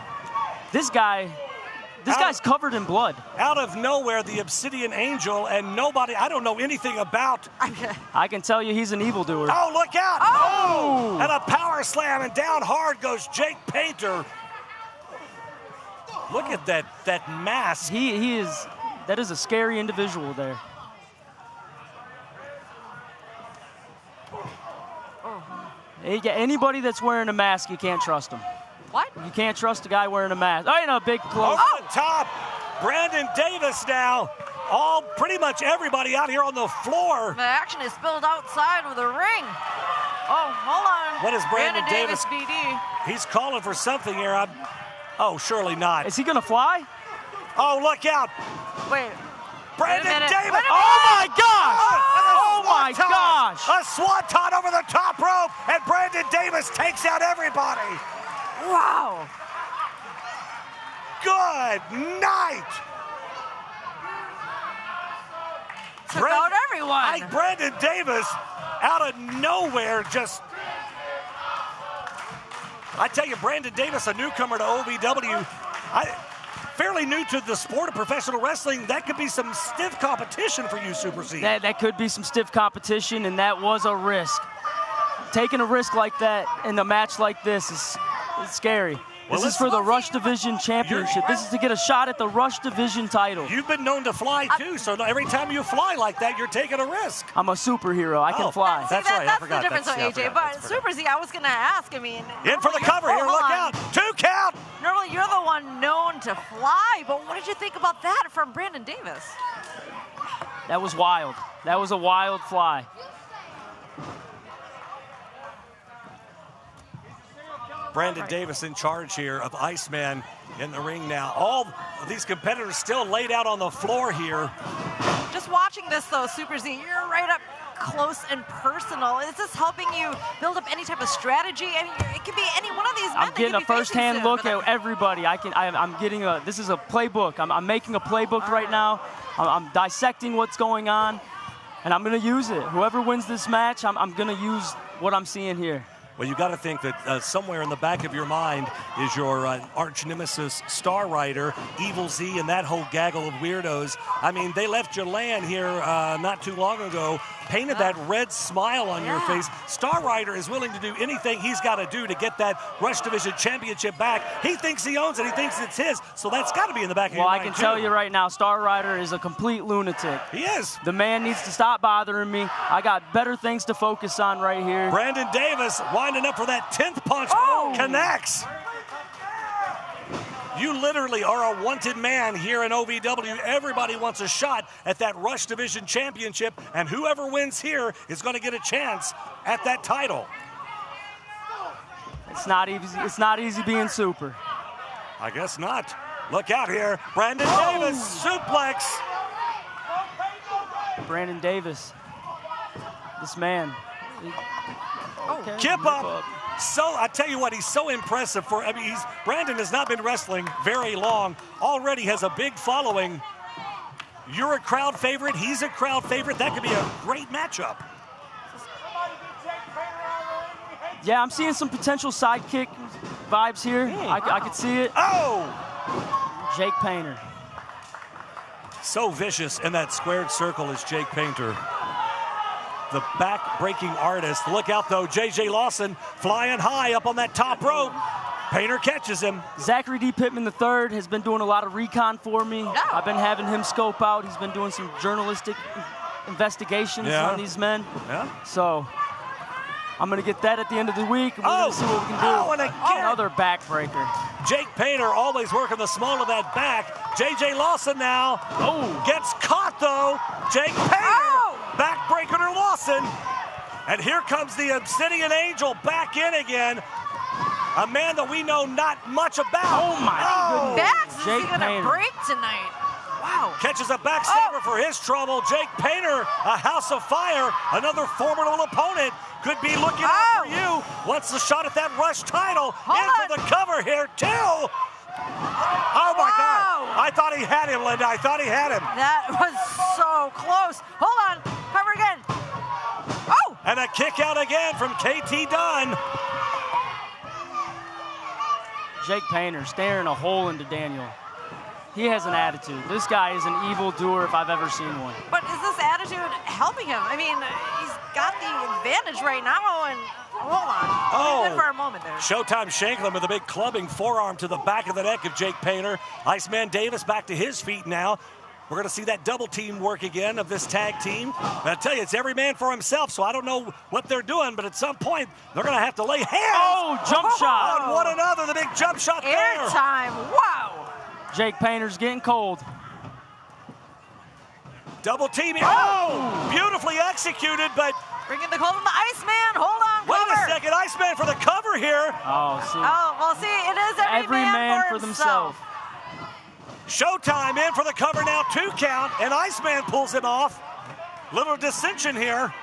This guy's covered in blood.
Out of nowhere, the Obsidian Angel, and nobody, I don't know anything about.
I can tell you he's an evildoer.
Oh, look out. Oh! And a power slam, and down hard goes Jake Painter. Look at that mask.
That is a scary individual there. Yeah, anybody that's wearing a mask, you can't trust him.
What?
You can't trust a guy wearing a mask. Oh, a big close.
Over the top, Brandon Davis now. Pretty much everybody out here on the floor.
The action is spilled outside of the ring. Oh, hold on.
What is Brandon Davis?
BD.
He's calling for something here. Oh, surely not.
Is he going to fly?
Oh, look out.
Wait.
Brandon Davis.
Oh, my gosh. Oh, my gosh.
A swanton over the top rope, and Brandon Davis takes out everybody.
Wow.
Good night.
Took out everyone.
Brandon Davis, out of nowhere, just... I tell you, Brandon Davis, a newcomer to OVW, fairly new to the sport of professional wrestling. That could be some stiff competition for you, Super Z.
That could be some stiff competition, and that was a risk. Taking a risk like that in a match like this is scary. This is for the Rush Division Championship. This is to get a shot at the Rush Division title.
You've been known to fly, too, so every time you fly like that, you're taking a risk.
I'm a superhero. I can fly.
That's right.
That's the difference with AJ. But Super Z, I was going to ask, I mean...
In for the cover here. Look out. 2 count.
Normally, you're the one known to fly, but what did you think about that from Brandon Davis?
That was wild. That was a wild fly.
Brandon Davis in charge here of Iceman in the ring now. All of these competitors still laid out on the floor here.
Just watching this, though, Super Z, you're right up close and personal. Is this helping you build up any type of strategy? I mean, it could be any one of these men.
I'm getting a first-hand look at everybody. I'm getting this is a playbook. I'm making a playbook right now. I'm dissecting what's going on, and I'm going to use it. Whoever wins this match, I'm going to use what I'm seeing here.
Well, you got to think that somewhere in the back of your mind is your arch nemesis, Star Rider, Evil Z, and that whole gaggle of weirdos. I mean, they left your land here not too long ago, painted that red smile on your face. Star Rider is willing to do anything he's got to do to get that Rush Division Championship back. He thinks he owns it. He thinks it's his. So that's got to be in the back of your mind,
Well, I can tell you right now, Star Rider is a complete lunatic.
He is.
The man needs to stop bothering me. I got better things to focus on right here.
Brandon Davis winding up for that 10th punch. Connects. You literally are a wanted man here in OVW. Everybody wants a shot at that Rush Division Championship, and whoever wins here is going to get a chance at that title.
It's not easy. It's not easy being super.
I guess not. Look out here. Brandon Davis, suplex.
Brandon Davis. This man.
Kip up. So I tell you what, he's so impressive. Brandon has not been wrestling very long. Already has a big following. You're a crowd favorite. He's a crowd favorite. That could be a great matchup.
Yeah, I'm seeing some potential sidekick vibes here. I could see it. Jake Painter.
So vicious in that squared circle is Jake Painter. the back-breaking artist. Look out, though. J.J. Lawson flying high up on that top rope. Painter catches him.
Zachary D. Pittman III has been doing a lot of recon for me. I've been having him scope out. He's been doing some journalistic investigations on these men. So I'm going to get that at the end of the week. We're going to see what we can do.
And again.
Another backbreaker.
Jake Painter always working the small of that back. J.J. Lawson now gets caught, though. Jake Painter backbreaker to Lawson. And here comes the Obsidian Angel back in again. A man that we know not much about.
Oh my goodness. Backs, is he gonna break tonight? Wow.
Catches a backstabber for his trouble. Jake Painter, a house of fire, another formidable opponent. Could be looking out for you. Wants the shot at that Rush title. For the cover here, too. Oh my God. I thought he had him, Linda. I thought he had him.
That was so close. Hold on. Cover again.
And a kick out again from KT Dunn.
Jake Painter staring a hole into Daniel. He has an attitude. This guy is an evil doer if I've ever seen one.
But is this attitude helping him? I mean, he's got the advantage right now, and hold on. Good for a moment there.
Showtime Shanklin with a big clubbing forearm to the back of the neck of Jake Painter. Iceman Davis back to his feet now. We're going to see that double team work again of this tag team. But I tell you, it's every man for himself, so I don't know what they're doing, but at some point, they're going to have to lay hands
jump shot
on one another. The big jump shot there.
Airtime, wow.
Jake Painter's getting cold.
Double teaming. Beautifully executed, but
bringing the cold from the Iceman. Hold on,
wait a second. Iceman for the cover here.
Well,
see, it is every man for himself.
Showtime in for the cover now, 2 count, and Iceman pulls him off. Little dissension here.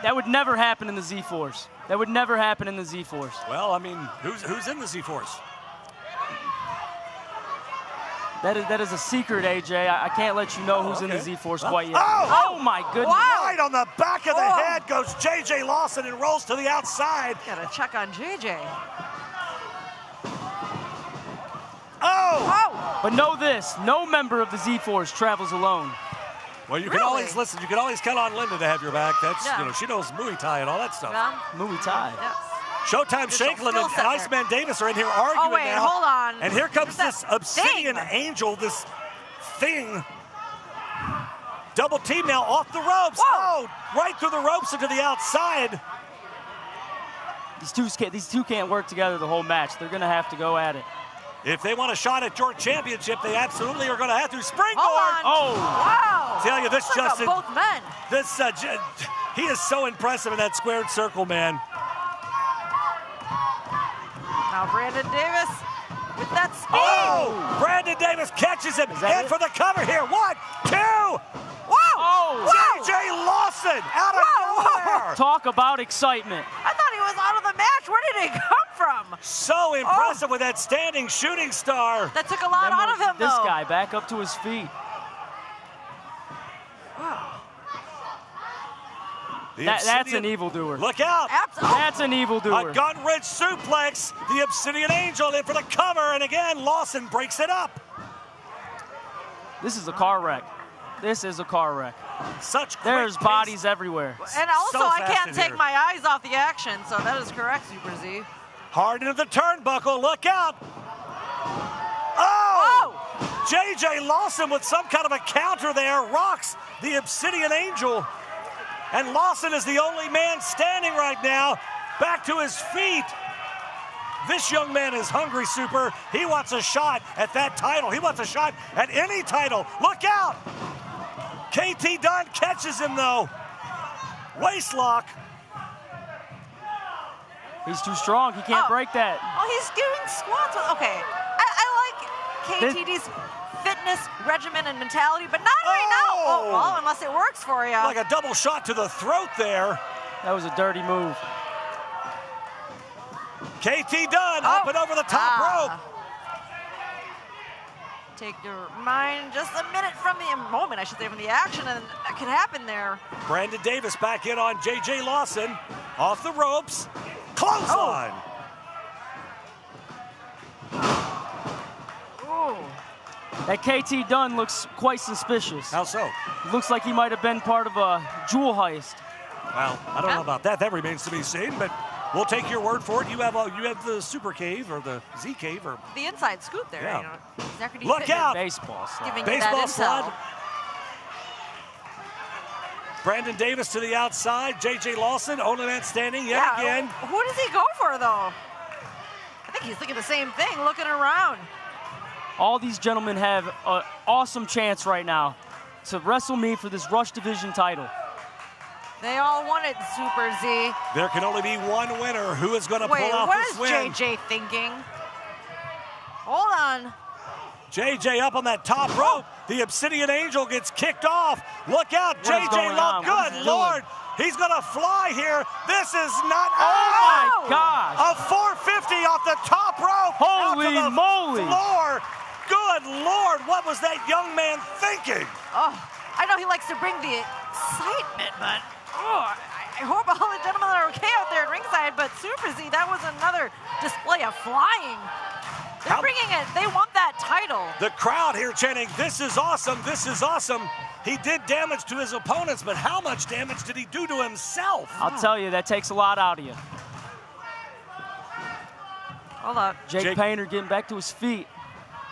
That would never happen in the Z-Force. That would never happen in the Z-Force.
Well, I mean, who's in the Z-Force?
That is a secret, AJ. I can't let you know who's in the Z-Force quite yet.
Oh
my goodness.
Right on the back of the head goes J.J. Lawson and rolls to the outside.
Gotta check on J.J.
But know this, no member of the Z-Force travels alone.
Well, you can always listen. You can always count on Linda to have your back. That's she knows Muay Thai and all that stuff.
Muay Thai.
Yes.
Showtime Shanklin and Iceman Davis are in here arguing now.
Hold on.
And here comes this Obsidian Angel, this thing. Double team now off the ropes. Right through the ropes and to the outside.
These two can't work together the whole match. They're going to have to go at it.
If they want a shot at your championship, they absolutely are going to have to. Springboard!
Wow!
Tell you this, Justin.
Both men.
This he is so impressive in that squared circle, man.
Now Brandon Davis with that speed.
Brandon Davis catches him. And for the cover here. 1, 2.
Whoa!
J.J. Lawson out of nowhere.
Talk about excitement.
I thought he was out of the match. Where did he come from?
So impressive with that standing shooting star.
That took a lot out of him,
This guy back up to his feet. That's an evildoer.
Look out.
That's an evildoer.
A gun-ridge suplex. The Obsidian Angel in for the cover. And again, Lawson breaks it up.
This is a car wreck. This is a car wreck. There's bodies everywhere.
And also, I can't take my eyes off the action, so that is correct, Super Z.
Hard into the turnbuckle. Look out. J.J. Lawson with some kind of a counter there rocks the Obsidian Angel. And Lawson is the only man standing right now. Back to his feet. This young man is hungry, Super. He wants a shot at that title. He wants a shot at any title. Look out. KT Dunn catches him, though. Waistlock.
He's too strong. He can't break that.
Oh, he's doing squats. Okay. I like KTD's fitness regimen and mentality, but not right now. Well, unless it works for you.
Like a double shot to the throat there.
That was a dirty move.
KT Dunn up and over the top rope.
Take your mind just a minute from the moment, I should say, from the action, and that could happen there.
Brandon Davis back in on J.J. Lawson. Off the ropes. Clothesline.
That KT Dunn looks quite suspicious.
How so?
Looks like he might have been part of a jewel heist.
Well, I don't know about that. That remains to be seen, but we'll take your word for it. You have the super cave or the Z cave or
the inside scoop there.
Yeah.
You know, exactly.
Look out!
Baseball slide.
Giving
Baseball
you that
slide.
intel.
Brandon Davis to the outside. J.J. Lawson, only man standing yet again.
Who does he go for, though? I think he's thinking the same thing, looking around.
All these gentlemen have an awesome chance right now to wrestle me for this Rush Division title.
They all want it, Super Z.
There can only be one winner. Who is going to pull out this win?
What is JJ thinking? Hold on.
JJ up on that top rope. The Obsidian Angel gets kicked off. Look out, JJ Love. Good Lord. He's going to fly here. This is not.
Oh my gosh.
A 450 off the top rope.
Holy
out to the
moly.
Floor. Good Lord. What was that young man thinking?
Oh, I know he likes to bring the excitement, but I hope all the gentlemen are okay out there at ringside. But Super Z, that was another display of flying. They're bringing it. They want that title.
The crowd here chanting, "This is awesome, this is awesome." He did damage to his opponents, but how much damage did he do to himself?
I'll tell you, that takes a lot out of you.
Hold up.
Jake Painter getting back to his feet.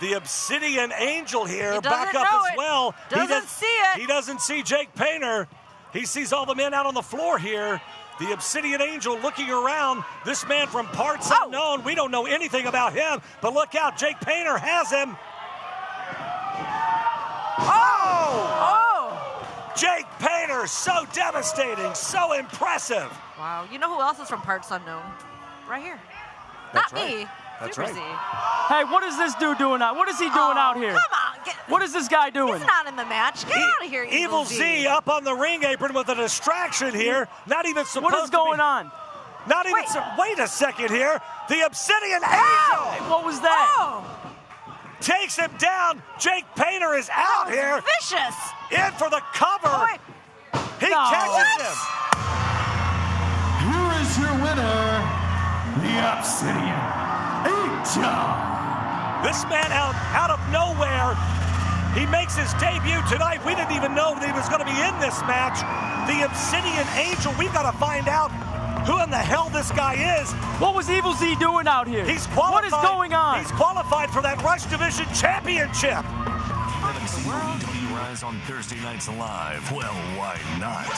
The Obsidian Angel here,
He
back
doesn't
up
know
as
it.
well.
Doesn't see it.
He doesn't see Jake Painter. He sees all the men out on the floor here. The Obsidian Angel looking around. This man from parts unknown. We don't know anything about him, but look out. Jake Painter has him. Jake Painter, so devastating, so impressive.
Wow. You know who else is from parts unknown? Right here.
That's
Not
right.
me.
That's
Super
right.
Z.
Hey, what is this dude doing out? What is he doing out here?
Come on.
What is this guy doing?
He's not in the match. Get out of here,
Evil Z up on the ring apron with a distraction here. Not even supposed to
What is going on?
Not even. Wait a second here. The Obsidian Angel.
What was that?
Takes him down. Jake Painter is out here.
Vicious.
In for the cover. He catches him.
Here is your winner, the Obsidian Angel.
This man out of nowhere. He makes his debut tonight. We didn't even know that he was going to be in this match. The Obsidian Angel. We've got to find out who in the hell this guy is.
What was Evil Z doing out here?
He's qualified.
What is going on?
He's qualified for that Rush Division Championship.
Haven't seen OVW Rise on Thursday nights live? Well, why not?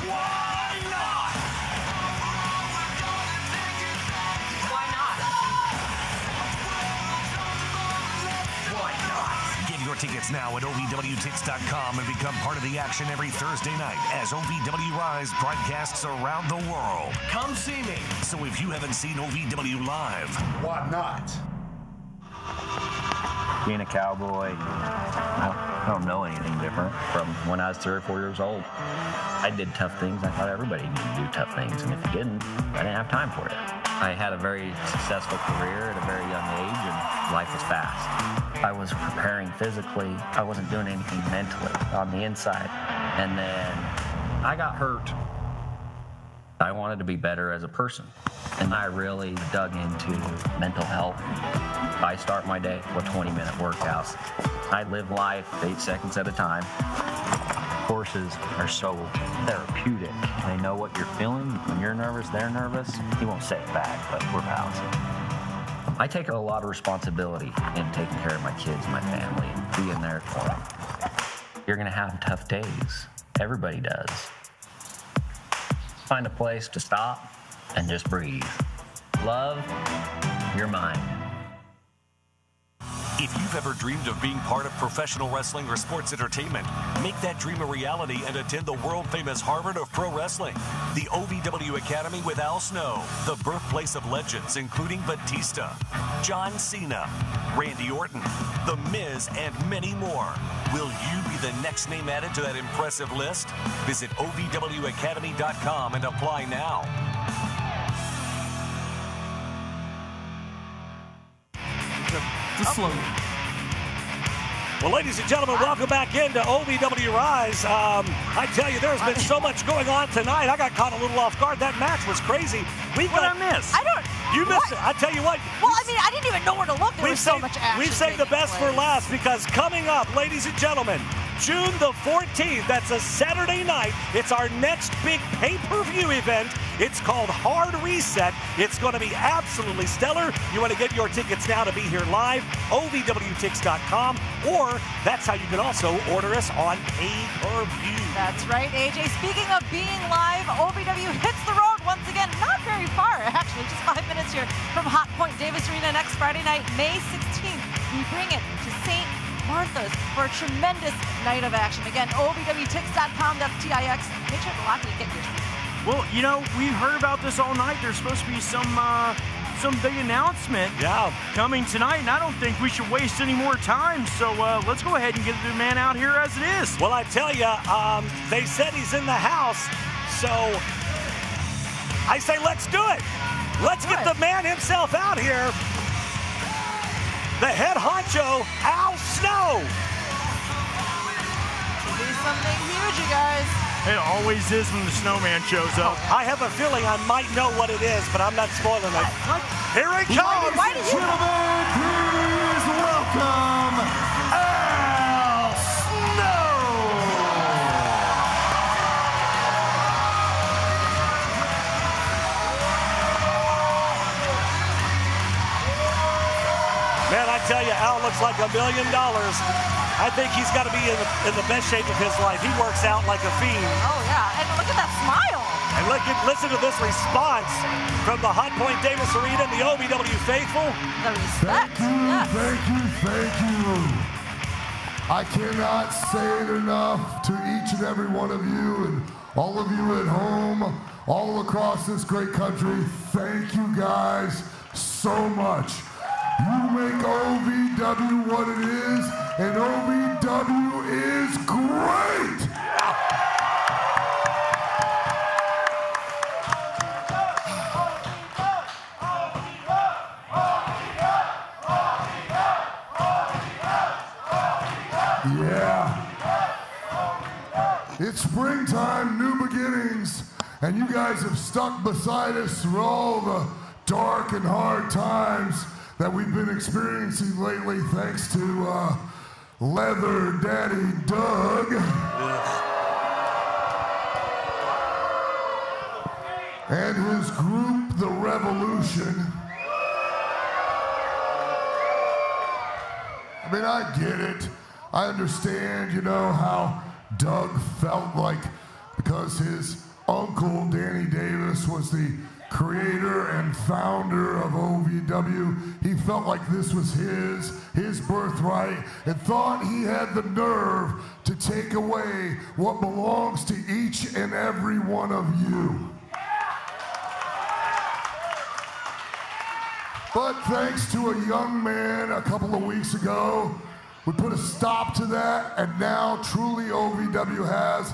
Why not?
Why not?
Why not? Get your tickets now at OVWTix.com and become part of the action every Thursday night as OVW Rise broadcasts around the world. Come see me. So if you haven't seen OVW live,
why not?
Being a cowboy, I don't know anything different from when I was 3 or 4 years old. I did tough things. I thought everybody needed to do tough things, and if you didn't, I didn't have time for it. I had a very successful career at a very young age, and life was fast. I was preparing physically. I wasn't doing anything mentally on the inside. And then I got hurt. I wanted to be better as a person, and I really dug into mental health. I start my day with 20-minute workouts. I live life 8 seconds at a time. Horses are so therapeutic. They know what you're feeling. When you're nervous, they're nervous. You won't say it back, but we're pals. I take a lot of responsibility in taking care of my kids, my family, and being there for them. You're gonna have tough days. Everybody does. Find a place to stop and just breathe. Love your mind.
if you've ever dreamed of being part of professional wrestling or sports entertainment, make that dream a reality and attend the world-famous Harvard of Pro Wrestling, the OVW Academy with Al Snow, the birthplace of legends including Batista, John Cena, Randy Orton, The Miz, and many more. Will you be the next name added to that impressive list? Visit OVWacademy.com and apply now.
The slogan.
Well, ladies and gentlemen, welcome back into OVW Rise. I tell you, there's been so much going on tonight. I got caught a little off guard. That match was crazy.
What I miss?
I don't.
You missed it. I tell you what.
Well, I mean, I didn't even know where to look. There was so much action.
We've saved the best for last because coming up, ladies and gentlemen, June the 14th, that's a Saturday night. It's our next big pay-per-view event. It's called Hard Reset. It's going to be absolutely stellar. You want to get your tickets now to be here live, ovwtix.com, or that's how you can also order us on pay-per-view.
That's right, AJ. Speaking of being live, OVW hits the road once again. Not very far, actually, just 5 minutes here from Hot Point Davis Arena next Friday night, May 16th. We bring it to St. Martha's for a tremendous night of action. Again, ovwtix.com, that's TIX. Make sure to lock in and get your seat.
Well, you know, we heard about this all night. There's supposed to be some big announcement coming tonight, and I don't think we should waste any more time. So let's go ahead and get the man out here as it is.
Well, I tell you, they said he's in the house, so I say let's do it. Let's get the man himself out here. The head honcho, Al Snow.
It'll be something huge, you guys.
It always is when the snowman shows up.
I have a feeling I might know what it is, but I'm not spoiling it. Here it comes.
Ladies and gentlemen, please welcome Al Snow.
Man, I tell you, Al looks like $1 million. I think he's got to be in the best shape of his life. He works out like a fiend.
Oh, yeah. And look at that smile.
And listen to this response from the Hot Point Davis Arena and the OVW faithful.
The respect.
Thank you. I cannot say it enough to each and every one of you and all of you at home, all across this great country. Thank you guys so much. You make OVW what it is, and OVW is great! Yeah. It's springtime, new beginnings, and you guys have stuck beside us through all the dark and hard times that we've been experiencing lately, thanks to Leather Daddy Doug. And his group, The Revolution. I mean, I get it. I understand, you know, how Doug felt like because his uncle, Danny Davis, was the creator and founder of OVW. He felt like this was his birthright and thought he had the nerve to take away what belongs to each and every one of you. But thanks to a young man a couple of weeks ago, we put a stop to that, and now truly OVW has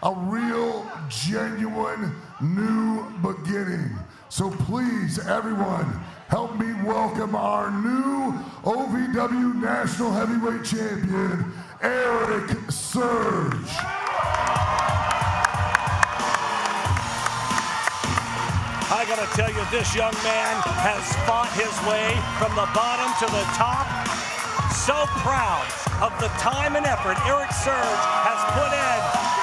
a real, genuine, new beginning. So please, everyone, help me welcome our new OVW National Heavyweight Champion, Eric Surge.
I gotta tell you, this young man has fought his way from the bottom to the top. So proud of the time and effort Eric Surge has put in.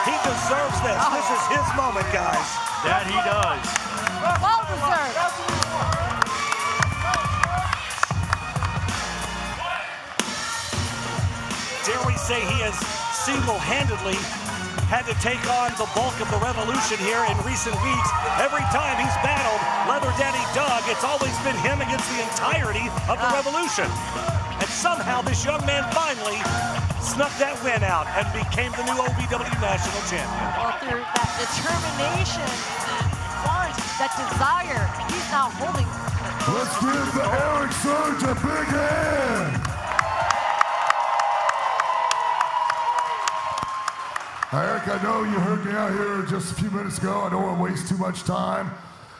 He deserves this. This is his moment, guys.
That he does.
Well deserved.
Dare we say he has single-handedly had to take on the bulk of the revolution here in recent weeks. Every time he's battled Leather Daddy Doug, it's always been him against the entirety of the revolution. And somehow this young man finally snuck that win out and became the new OVW National Champion.
Well, through that determination, want, that desire, he's now holding.
Let's give the Eric Surge a big hand. Eric, I know you heard me out here just a few minutes ago. I don't want to waste too much time.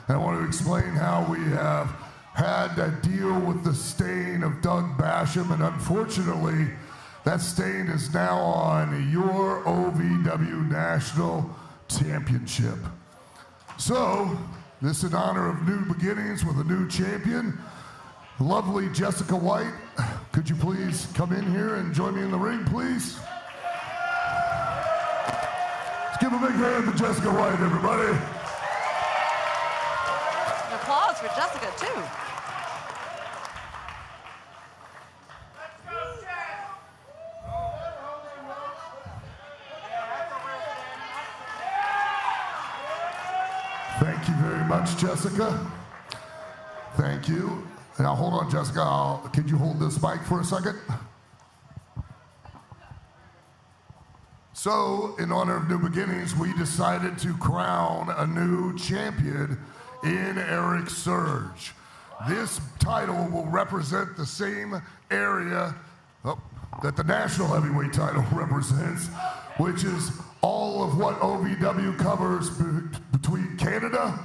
And I want to explain how we have had to deal with the stain of Doug Basham, and unfortunately, that stain is now on your OVW National Championship. So,
This in honor of new beginnings with a new champion. Lovely Jessica White. Could you please come in here and join me in the ring, please? Let's give a big hand to Jessica White, everybody.
An applause for Jessica, too.
Thank you very much, Jessica. Thank you. Now, hold on, Jessica. Could you hold this mic for a second? So, in honor of new beginnings, we decided to crown a new champion in Eric Surge. This title will represent the same area that the national heavyweight title represents, which is all of what OVW covers between Canada,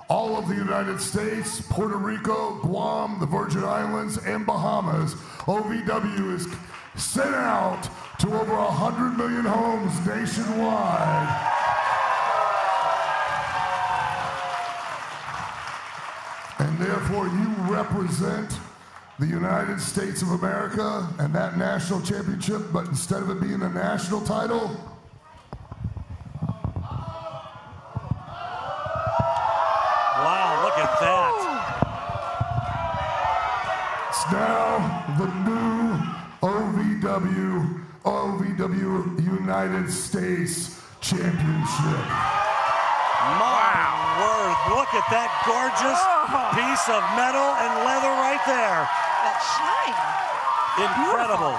all of the United States, Puerto Rico, Guam, the Virgin Islands, and Bahamas. OVW is sent out to over 100 million homes nationwide. And therefore, you represent the United States of America and that national championship, but instead of it being a national title,
wow, look at that.
It's now the new OVW United States Championship.
My word, look at that gorgeous piece of metal and leather right there.
That shine.
Incredible.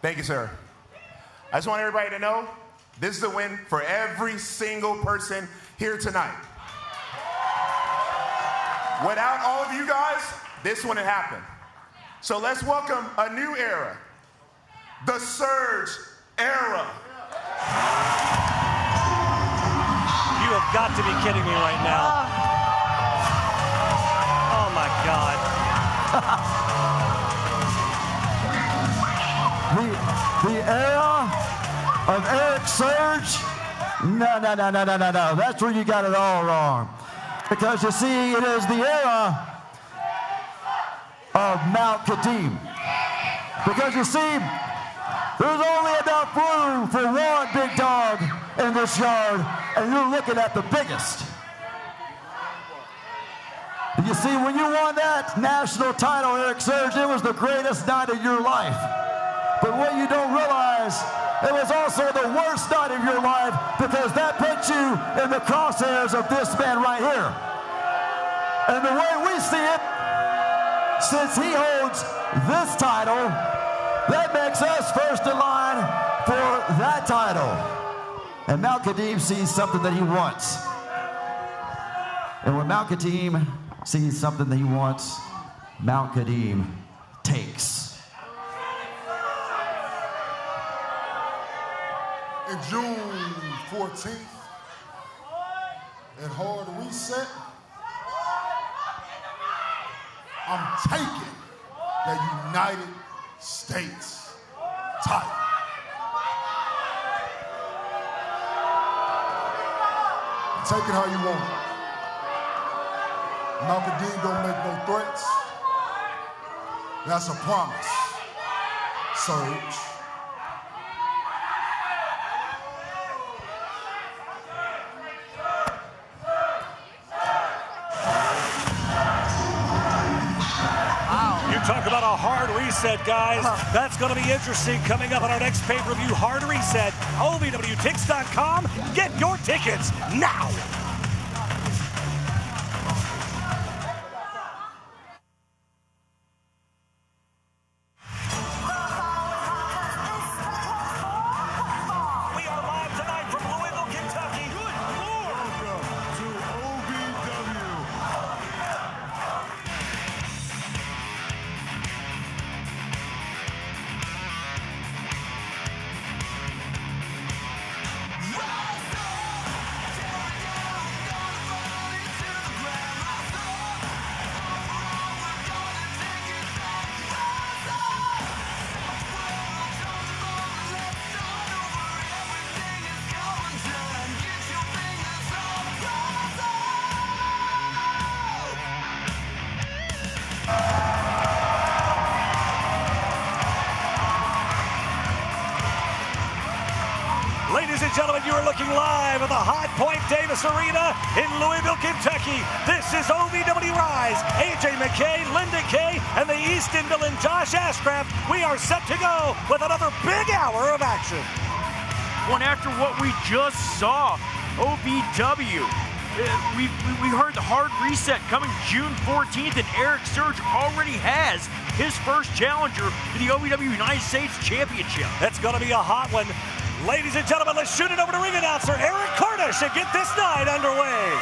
Thank you, sir. I just want everybody to know this is a win for every single person here tonight. Without all of you guys, this wouldn't happen. So let's welcome a new era, the Surge era.
You have got to be kidding me right now. Oh my God.
The era of Eric Surge? No. That's where you got it all wrong. Because you see, it is the era of Mount Kadim. Because you see, there's only enough room for one big dog in this yard, and you're looking at the biggest. You see, when you won that national title, Eric Surge, it was the greatest night of your life. But what you don't realize, it was also the worst night of your life because that put you in the crosshairs of this man right here. And the way we see it, since he holds this title, that makes us first in line for that title. And Mount Kadim sees something that he wants. And when Mount Kadim sees something that he wants, Mount Kadim takes.
And June 14th, at Hard Reset, I'm taking the United States title. Take it how you want it. Mount Kadim don't make no threats. That's a promise. Surge.
Talk about a hard reset, guys. That's going to be interesting coming up on our next pay-per-view, Hard Reset. OVWTix.com. Get your tickets now. Ladies and gentlemen, you are looking live at the Hot Point Davis Arena in Louisville, Kentucky. This is OVW Rise. AJ McKay, Linda Kay, and the Easton villain Josh Ashcraft. We are set to go with another big hour of action.
One after what we just saw, OVW. We heard the hard reset coming June 14th, and Eric Surge already has his first challenger to the OVW United States Championship.
That's going to be a hot one. Ladies and gentlemen, let's shoot it over to ring announcer Eric Cornish and get this night underway.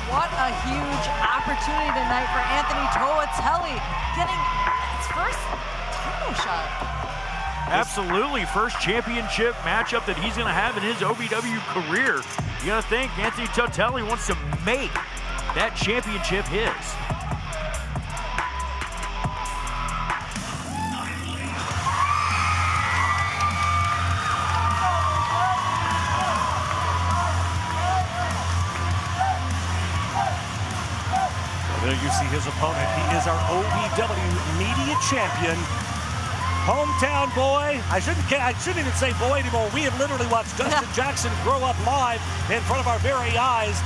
What a huge opportunity tonight for Anthony Toatelli, getting his first title shot.
Absolutely, first championship matchup that he's going to have in his OVW career. You got to think Anthony Toatelli wants to make that championship his.
There you see his opponent. He is our OVW Media Champion. Hometown boy. I shouldn't even say boy anymore. We have literally watched Dustin Jackson grow up live in front of our very eyes.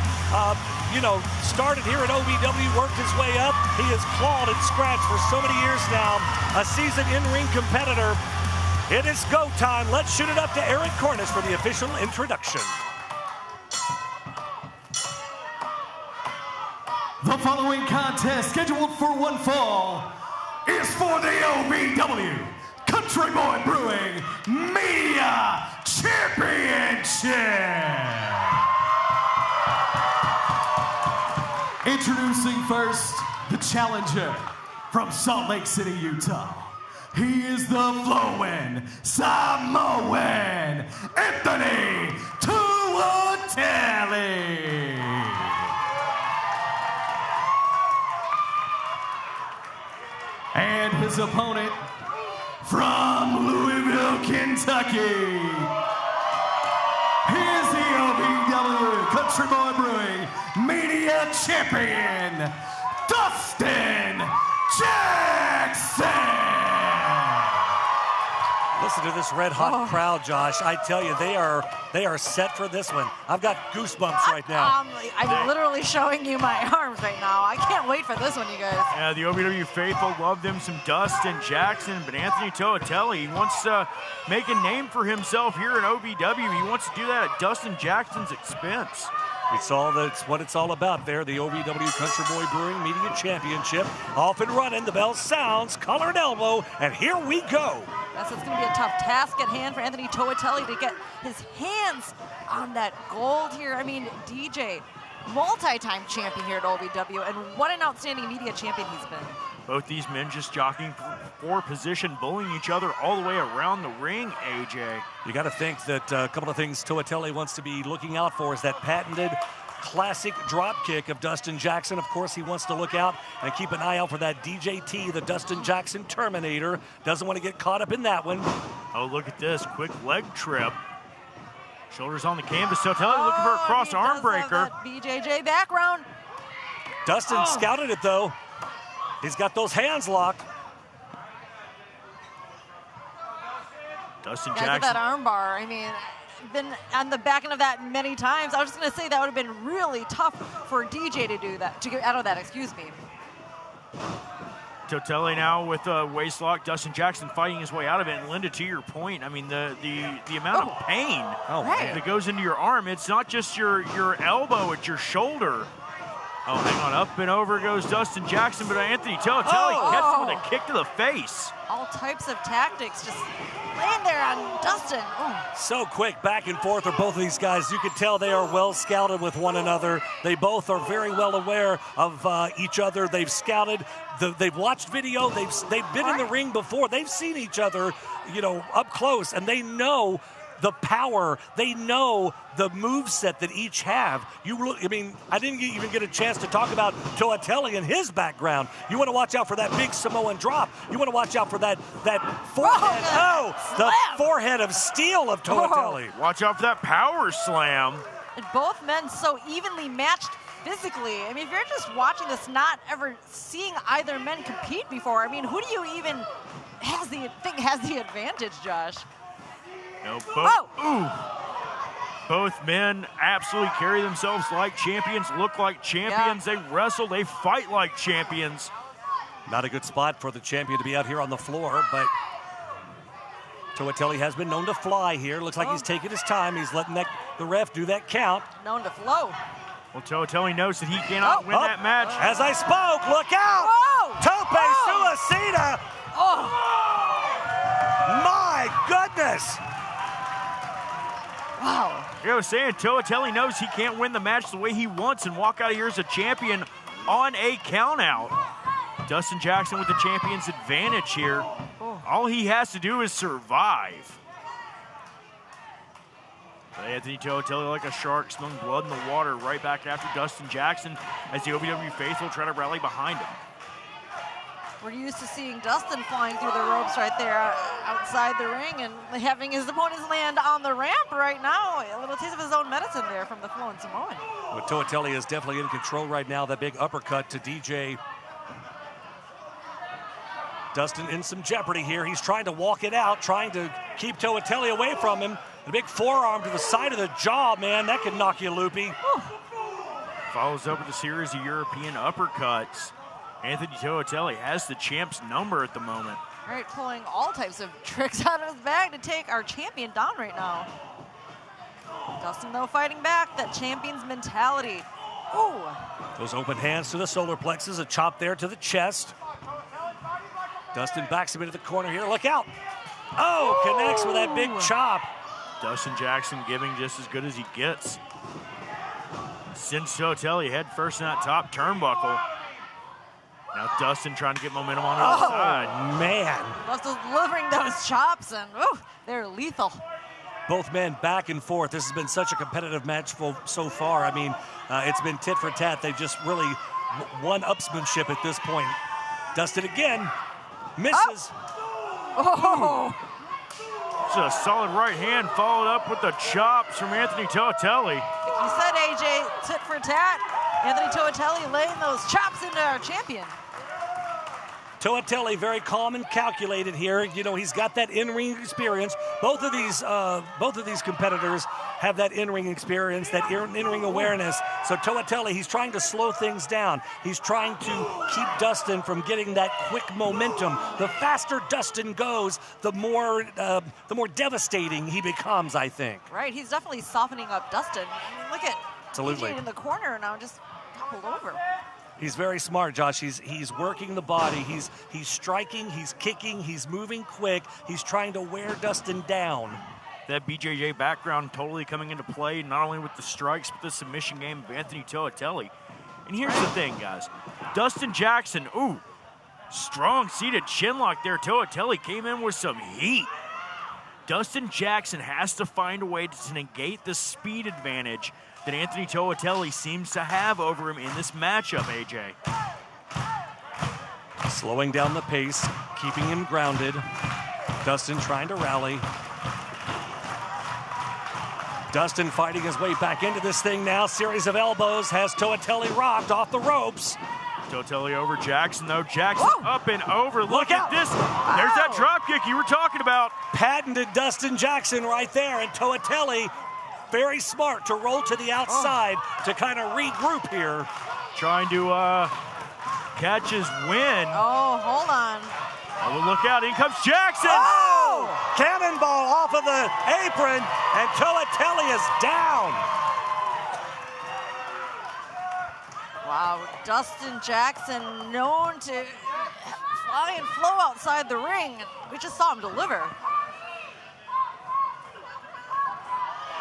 You know, started here at OVW, worked his way up. He has clawed and scratched for so many years now. A seasoned in-ring competitor. It is go time. Let's shoot it up to Eric Cornish for the official introduction.
The following contest, scheduled for one fall, is for the OVW Country Boy Brewing Media Championship. Introducing first, the challenger from Salt Lake City, Utah. He is the flowing Samoan Anthony Toatelli. And his opponent from Louisville, Kentucky. He is the OVW Country Boy Brewing Media Champion, Dustin Jackson.
Listen to this red-hot crowd, Josh. I tell you, they are set for this one. I've got goosebumps right now.
I'm literally showing you my arms right now. I can't wait for this one, you guys.
Yeah, the OVW faithful love them some Dustin Jackson, but Anthony Toatelli, he wants to make a name for himself here in OVW. He wants to do that at Dustin Jackson's expense.
That's what it's all about there, the OVW Country Boy Brewing Media Championship. Off and running, the bell sounds, collar and elbow, and here we go.
Yes, it's going to be a tough task at hand for Anthony Toatelli to get his hands on that gold here. I mean, DJ, multi-time champion here at OVW, and what an outstanding media champion he's been.
Both these men just jockeying for position, bullying each other all the way around the ring, AJ.
You got to think that a couple of things Toatelli wants to be looking out for is that patented classic drop kick of Dustin Jackson. Of course, he wants to look out and keep an eye out for that DJT, the Dustin Jackson Terminator. Doesn't want to get caught up in that one.
Oh, look at this, quick leg trip. Shoulders on the canvas. Toatelli looking for a cross arm breaker.
BJJ background.
Dustin scouted it though. He's got those hands locked.
Dustin
Jackson. That arm bar, I mean, been on the back end of that many times. I was just going to say that would have been really tough for DJ to do that, to get out of that, excuse me.
Toatelli now with a waist lock. Dustin Jackson fighting his way out of it. And Linda, to your point, I mean, the amount of pain that goes into your arm, it's not just your elbow, it's your shoulder. Oh, hang on, up and over goes Dustin Jackson, but Anthony Toatelli catches him with a kick to the face.
All types of tactics, just laying there on Dustin.
So quick, back and forth are both of these guys. You can tell they are well scouted with one another. They both are very well aware of each other. They've scouted, they've watched video, they've been in the ring before. They've seen each other, you know, up close, and they know the power. They know the moveset that each have. I mean, I didn't even get a chance to talk about Toatelli and his background. You want to watch out for that big Samoan drop. You want to watch out for that forehead. The forehead of steel of Toatelli.
Watch out for that power slam.
And both men so evenly matched physically. I mean, if you're just watching this, not ever seeing either men compete before, I mean, who do you even think has the advantage, Josh?
No, both men absolutely carry themselves like champions, look like champions. Yeah. They wrestle, they fight like champions.
Not a good spot for the champion to be out here on the floor, but Toatelli has been known to fly here. Looks like he's taking his time. He's letting the ref do that count.
Known to flow.
Well, Toatelli knows that he cannot win that match.
As I spoke, look out! Tope Suicida! My goodness!
Wow.
I was saying, Toatelli knows he can't win the match the way he wants and walk out of here as a champion on a countout. Dustin Jackson with the champion's advantage here. All he has to do is survive. But Anthony Toatelli, like a shark, smelling blood in the water, right back after Dustin Jackson as the OVW faithful try to rally behind him.
We're used to seeing Dustin flying through the ropes right there outside the ring and having his opponents land on the ramp right now. A little taste of his own medicine there from the flowing Samoan.
Well, Toatelli is definitely in control right now. That big uppercut to DJ. Dustin in some jeopardy here. He's trying to walk it out, trying to keep Toatelli away from him. The big forearm to the side of the jaw, man, that could knock you loopy.
Follows up with a series of European uppercuts. Anthony Toatelli has the champ's number at the moment.
All right, pulling all types of tricks out of his bag to take our champion down right now. Dustin, though, fighting back, that champion's mentality. Ooh.
Those open hands to the solar plexus, a chop there to the chest. Dustin backs him into the corner here. Look out. Oh, connects with that big chop.
Dustin Jackson giving just as good as he gets. Sends Toatelli head first in that top turnbuckle. Now Dustin trying to get momentum on the other side.
Man.
Dustin's delivering those chops, and they're lethal.
Both men back and forth. This has been such a competitive match so far. I mean, it's been tit for tat. They've just really one-upsmanship at this point. Dustin again. Misses.
It's a solid right hand followed up with the chops from Anthony Toatelli.
You said, AJ, tit for tat. Anthony Toatelli laying those chops into our champion.
Toatelli very calm and calculated here. You know, he's got that in-ring experience. Both of these competitors have that in-ring experience, that in-ring awareness. So Toatelli, he's trying to slow things down. He's trying to keep Dustin from getting that quick momentum. The faster Dustin goes, the more devastating he becomes, I think.
Right, he's definitely softening up Dustin. I mean, look at
Absolutely.
AJ in the corner now, just toppled over.
He's very smart, Josh. He's working the body. He's striking, he's kicking, he's moving quick. He's trying to wear Dustin down.
That BJJ background totally coming into play, not only with the strikes, but the submission game of Anthony Toatelli. And here's the thing, guys. Dustin Jackson, strong seated chin lock there. Toatelli came in with some heat. Dustin Jackson has to find a way to negate the speed advantage that Anthony Toatelli seems to have over him in this matchup, AJ.
Slowing down the pace, keeping him grounded. Dustin trying to rally. Dustin fighting his way back into this thing now. Series of elbows has Toatelli rocked off the ropes.
Toatelli over Jackson, though. Jackson up and over. Look at this. There's that drop kick you were talking about.
Patented Dustin Jackson right there, and Toatelli very smart to roll to the outside to kind of regroup here.
Trying to catch his win.
Oh, hold on.
Oh, look out, in comes Jackson.
Oh! Cannonball off of the apron, and Toatelli is down.
Wow, Dustin Jackson known to fly and flow outside the ring. We just saw him deliver.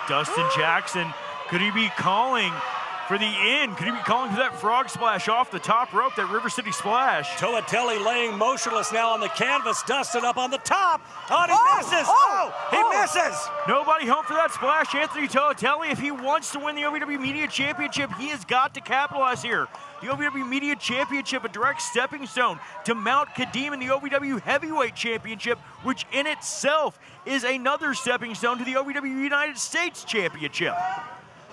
Dustin Jackson, could he be calling for the in. Could he be calling for that frog splash off the top rope, that River City splash?
Toatelli laying motionless now on the canvas. Dustin up on the top. Oh, he misses. He misses.
Nobody home for that splash. Anthony Toatelli, if he wants to win the OVW Media Championship, he has got to capitalize here. The OVW Media Championship, a direct stepping stone to Mount Kadim in the OVW Heavyweight Championship, which in itself is another stepping stone to the OVW United States Championship.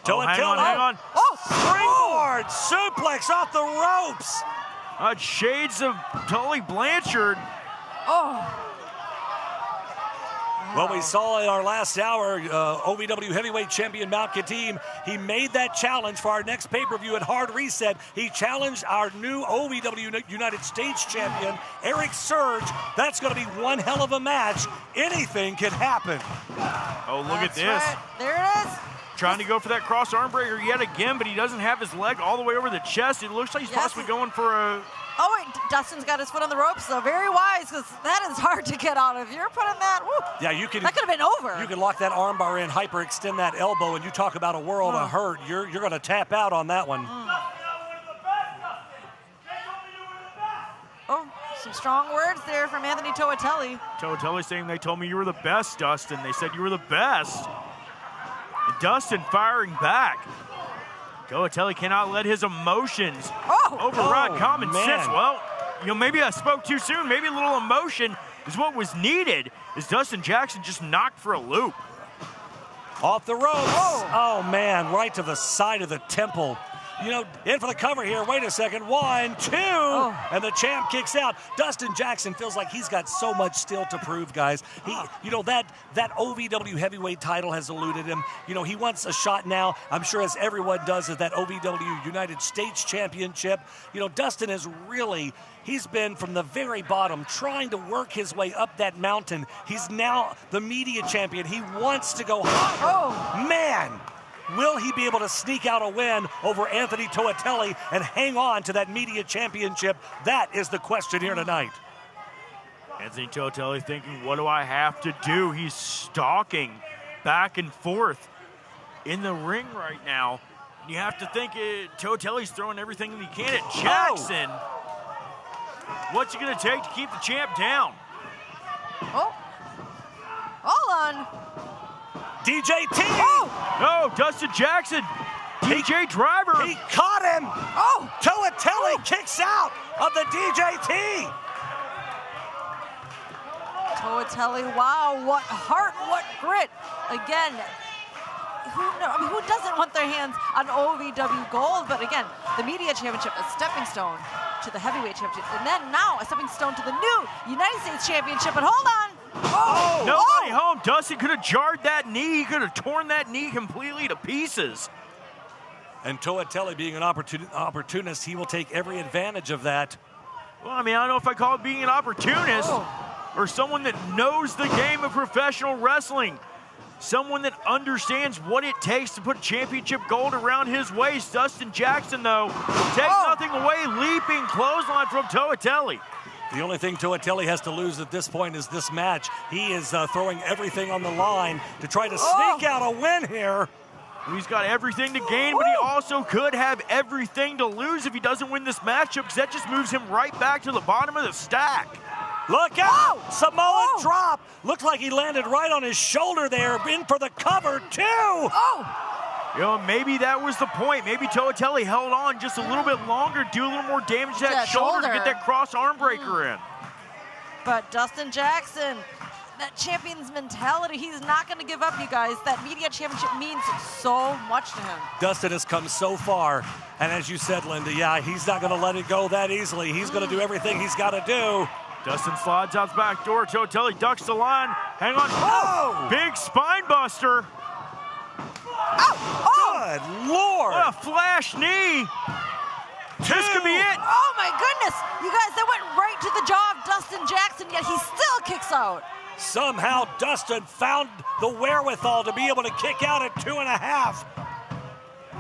Hang on.
Springboard suplex off the ropes.
Shades of Tully Blanchard.
What we saw in our last hour, OVW Heavyweight Champion Mount Kadim, he made that challenge for our next pay-per-view at Hard Reset. He challenged our new OVW United States Champion, Eric Surge. That's going to be one hell of a match. Anything can happen.
Oh, look at this.
Right. There it is.
Trying to go for that cross arm breaker yet again, but he doesn't have his leg all the way over the chest. It looks like he's possibly going for a...
Oh, wait, Dustin's got his foot on the ropes, though. Very wise, because that is hard to get out of. You're putting that, woo.
Yeah, you can.
That could have been over.
You can lock that arm bar in, hyperextend that elbow, and you talk about a world of hurt. You're going to tap out on that one.
Oh, some strong words there from Anthony Toatelli.
Toatelli saying, they told me you were the best, Dustin. They said you were the best. And Dustin firing back. Toatelli cannot let his emotions override common sense. Well, maybe I spoke too soon. Maybe a little emotion is what was needed, as Dustin Jackson just knocked for a loop.
Off the ropes. Oh, man, right to the side of the temple. In for the cover here. Wait a second. 1, 2. And the champ kicks out. Dustin Jackson feels like he's got so much still to prove, guys. That OVW heavyweight title has eluded him. He wants a shot now, I'm sure, as everyone does, at that OVW United States Championship. Dustin is really... He's been from the very bottom trying to work his way up that mountain. He's now the media champion. He wants to go higher. Man! Will he be able to sneak out a win over Anthony Toatelli and hang on to that media championship? That is the question here tonight.
Anthony Toatelli thinking, what do I have to do? He's stalking back and forth in the ring right now. You have to think Toatelli's throwing everything that he can at Jackson. What's it going to take to keep the champ down?
Hold on.
DJT!
Oh, Dustin Jackson. DJ Driver.
He caught him. Toatelli kicks out of the DJT.
Toatelli, wow, what heart, what grit. Again, who doesn't want their hands on OVW gold? But again, the media championship, a stepping stone to the heavyweight championship. And then now a stepping stone to the new United States championship. But hold on.
Nobody home. Dustin could have jarred that knee. He could have torn that knee completely to pieces.
And Toatelli being an opportunist, he will take every advantage of that.
Well, I don't know if I call it being an opportunist or someone that knows the game of professional wrestling. Someone that understands what it takes to put championship gold around his waist. Dustin Jackson, though, takes nothing away. Leaping clothesline from Toatelli.
The only thing Toatelli has to lose at this point is this match. He is throwing everything on the line to try to sneak out a win here.
He's got everything to gain, but he also could have everything to lose if he doesn't win this matchup, because that just moves him right back to the bottom of the stack.
Look out! Samoan drop. Looked like he landed right on his shoulder there. In for the cover, too.
Maybe that was the point. Maybe Toatelli held on just a little bit longer, do a little more damage to that shoulder to get that cross arm breaker in.
But Dustin Jackson, that champion's mentality, he's not going to give up, you guys. That media championship means so much to him.
Dustin has come so far. And as you said, Linda, he's not going to let it go that easily. He's going to do everything he's got to do.
Dustin slides out the back door. Toatelli ducks the line. Hang on. Big spine buster.
Good Lord.
What a flash knee. This could be it.
Oh, my goodness. You guys, that went right to the jaw of Dustin Jackson, yet he still kicks out.
Somehow Dustin found the wherewithal to be able to kick out at 2.5.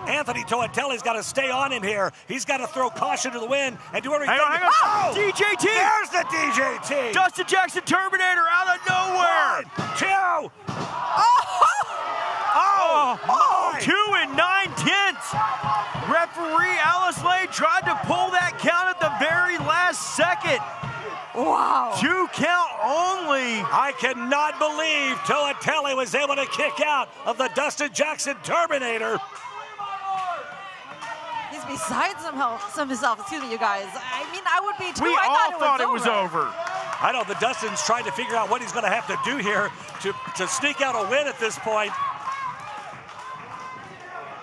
Anthony Toatelli's got to stay on him here. He's got to throw caution to the wind and do everything.
Hang on. DJT.
There's the DJT.
Dustin Jackson Terminator out of nowhere.
1, 2. Oh,
2 9/10.
Wow.
2 count only.
I cannot believe Toatelli was able to kick out of the Dustin Jackson Terminator.
He's beside himself, excuse me, you guys. I mean, I would be too.
We
I
all thought it was over.
I know the Dustin's trying to figure out what he's going to have to do here to sneak out a win at this point.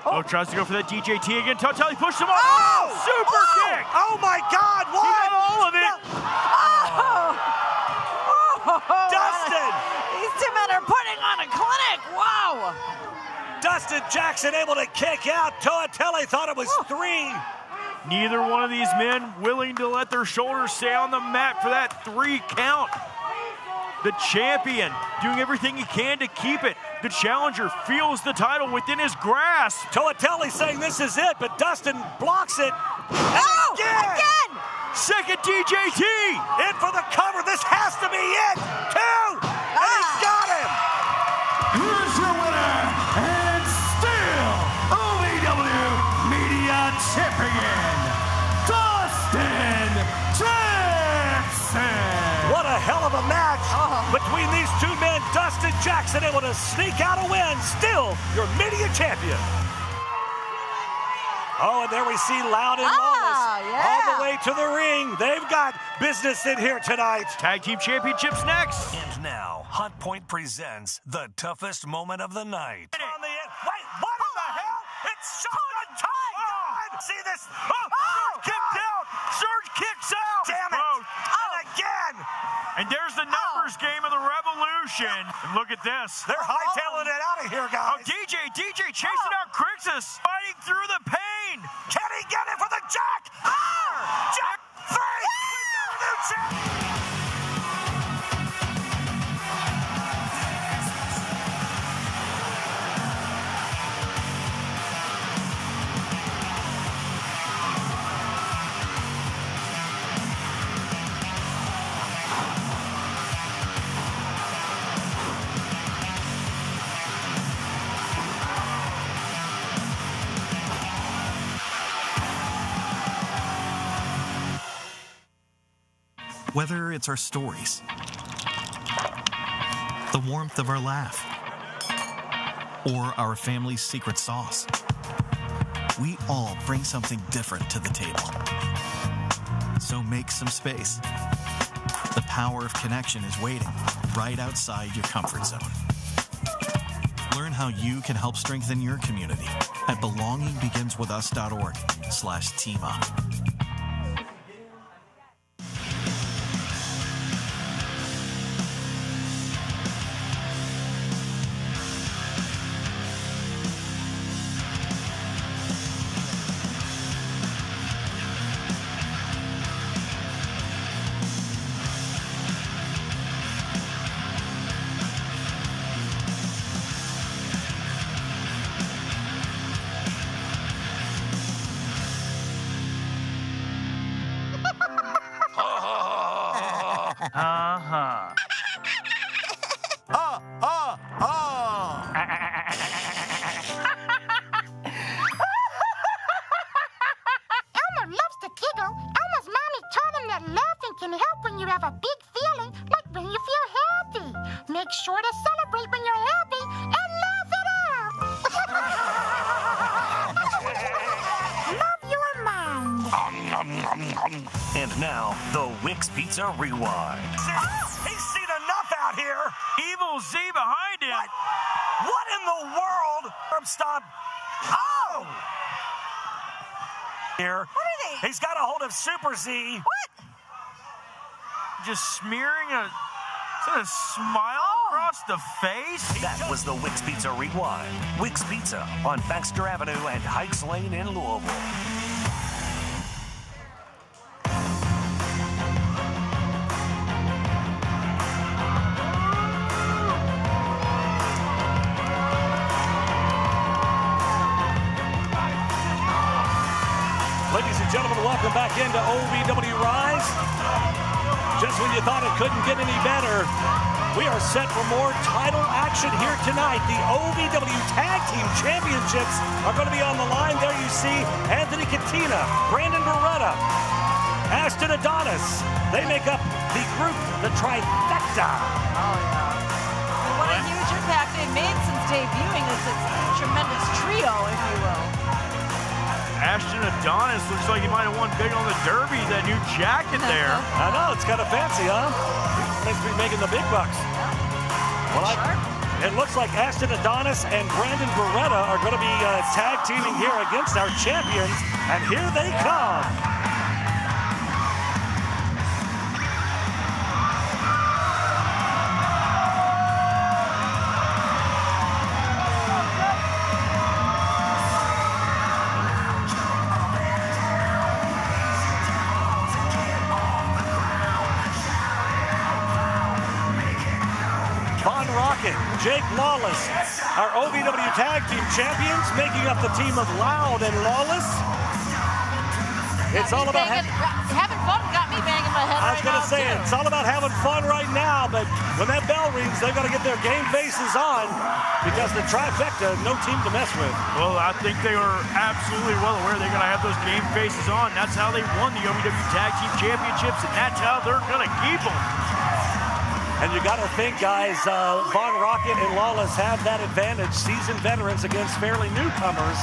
Oh, tries to go for that DJT again. Toatelli pushed him off. Oh, super kick.
Oh my God, what?
He got all of it.
Dustin!
These two men are putting on a clinic. Wow.
Dustin Jackson able to kick out. Toatelli thought it was 3.
Neither one of these men willing to let their shoulders stay on the mat for that 3 count. The champion doing everything he can to keep it. The challenger feels the title within his grasp.
Toatelli saying this is it, but Dustin blocks it.
Oh, again!
Second DJT.
In for the cover. This has to be it. 2. And he got him.
Here's your winner, and still OVW Media Champion, Dustin Jackson.
What a hell of a match between these two men. Dustin Jackson able to sneak out a win. Still your media champion. Oh, and there we see Loud and Lawless all the way to the ring. They've got business in here tonight.
Tag team championships next.
And now, Hot Point presents the toughest moment of the night.
Wait, what in the hell? It's shot time! See this?
Surge kicked out! Surge kicks out!
Damn it! And again!
And there's the numbers game of the Revolution. And look at this.
They're hightailing it out of here, guys.
Oh, DJ chasing out Crixus, fighting through the pain.
Can he get it for the Jack? Jack 3! We got a new champion!
Whether it's our stories, the warmth of our laugh, or our family's secret sauce, we all bring something different to the table. So make some space. The power of connection is waiting right outside your comfort zone. Learn how you can help strengthen your community at belongingbeginswithus.org/teamup.
And now, the Wix Pizza Rewind.
He's seen enough out here.
Evil Z behind him.
What in the world? Stop. Oh! Here.
What are they?
He's got a hold of Super Z.
What?
Just smearing a smile across the face.
That was the Wix Pizza Rewind. Wix Pizza on Baxter Avenue and Hikes Lane in Louisville.
Ladies and gentlemen, welcome back into OVW Rise. Just when you thought it couldn't get any better, we are set for more title action here tonight. The OVW Tag Team Championships are going to be on the line. There you see Anthony Katina, Brandon Beretta, Ashton Adonis. They make up the group, the trifecta.
Oh, yeah. And what a huge impact they've made since debuting this tremendous trio, if you will.
Ashton Adonis looks like he might have won big on the Derby, that new jacket there.
I know, it's kind of fancy, huh? Makes me making the big bucks. Well, it looks like Ashton Adonis and Brandon Beretta are going to be tag teaming here against our champions, and here they come. Jake Lawless, our OVW Tag Team Champions, making up the team of Loud and Lawless. It's all about
having fun. Got me banging my head.
I was going to say, it's all about having fun right now, but when that bell rings, they've got to get their game faces on because the trifecta, no team to mess with.
Well, I think they are absolutely well aware they're going to have those game faces on. That's how they won the OVW Tag Team Championships, and that's how they're going to keep them.
And you got to think, guys, Von Rocket and Lawless have that advantage. Seasoned veterans against fairly newcomers.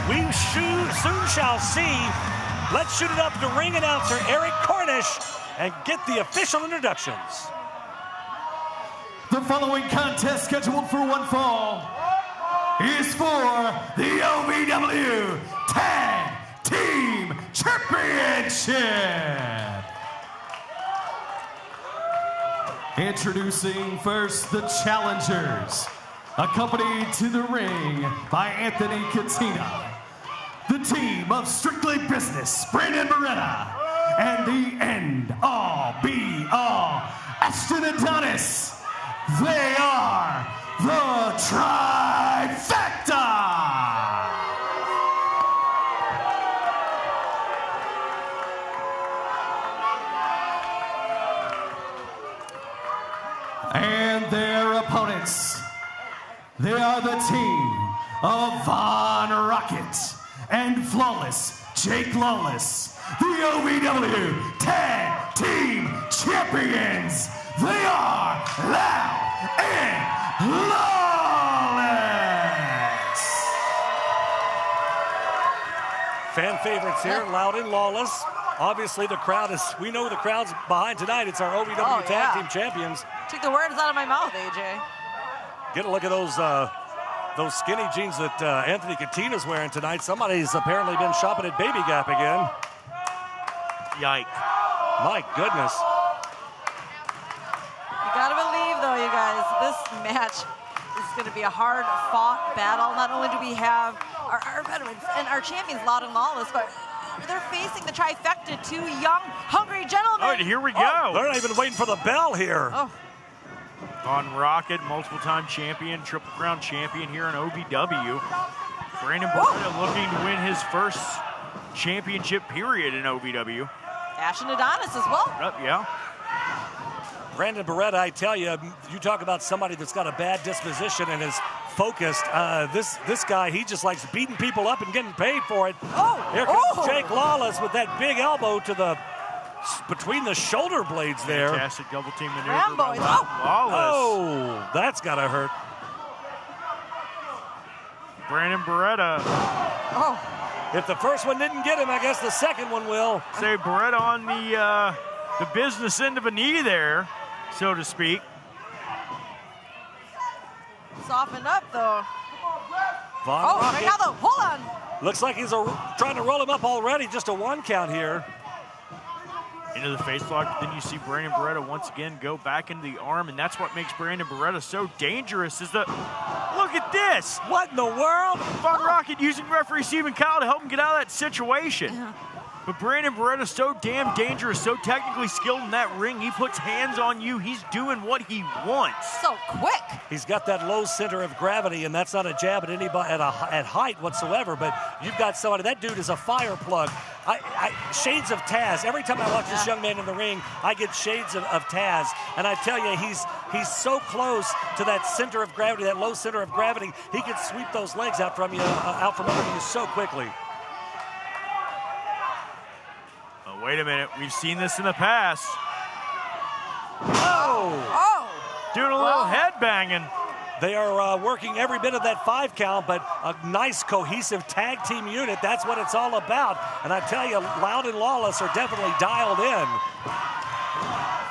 We soon shall see. Let's shoot it up to ring announcer Eric Cornish and get the official introductions.
The following contest, scheduled for one fall, is for the OVW Tag Team Championship. Introducing first the challengers, accompanied to the ring by Anthony Katina, the team of Strictly Business, Brandon Beretta, and the end-all, be-all, Ashton Adonis. They are the Trifecta. And their opponents, they are the team of Von Rocket and Flawless Jake Lawless, the OVW Tag Team Champions. They are Loud and Lawless.
Fan favorites here, Loud and Lawless. Obviously, the crowd is, we know the crowd's behind tonight. It's our OVW Tag Team Champions.
Took the words out of my mouth, AJ.
Get a look at those skinny jeans that Anthony Katina's wearing tonight. Somebody's apparently been shopping at Baby Gap again.
Yike.
My goodness.
You gotta believe, though, you guys, this match is gonna be a hard-fought battle. Not only do we have our veterans and our champions, Loud and Lawless, but they're facing the trifecta, two young, hungry gentlemen.
All right, here we go.
They're not even waiting for the bell here.
Oh.
Von Rocket, multiple-time champion, Triple Crown champion here in OVW. Brandon Beretta looking to win his first championship period in OVW.
Ashton Adonis as well.
Yeah.
Brandon Beretta, I tell you, you talk about somebody that's got a bad disposition and is focused. This guy, he just likes beating people up and getting paid for it. Here comes Jake Lawless with that big elbow to the between the shoulder blades there.
Fantastic double team maneuver
Rambo.
by Lawless.
Oh, that's gotta hurt.
Brandon Beretta.
Oh.
If the first one didn't get him, I guess the second one will.
Say Beretta on the business end of a knee there, so to speak.
Soften up, though.
Von
right
Rocket.
now, though. Hold on.
Looks like he's trying to roll him up already. Just a one count here.
Into the face lock, then you see Brandon Beretta once again go back into the arm, and that's what makes Brandon Beretta so dangerous is that, look at this.
What in the world?
Von Rocket using referee Stephen Kyle to help him get out of that situation. But Brandon Beretta's so damn dangerous, so technically skilled in that ring. He puts hands on you. He's doing what he wants.
So quick.
He's got that low center of gravity, and that's not a jab at anybody at height whatsoever. But you've got somebody. That dude is a fire plug. Shades of Taz. Every time I watch this young man in the ring, I get shades of Taz. And I tell you, he's so close to that center of gravity, that low center of gravity. He can sweep those legs out from you, out from under you so quickly.
Wait a minute. We've seen this in the past.
Oh!
Doing a little head banging.
They are working every bit of that 5 count, but a nice cohesive tag team unit. That's what it's all about. And I tell you, Loud and Lawless are definitely dialed in.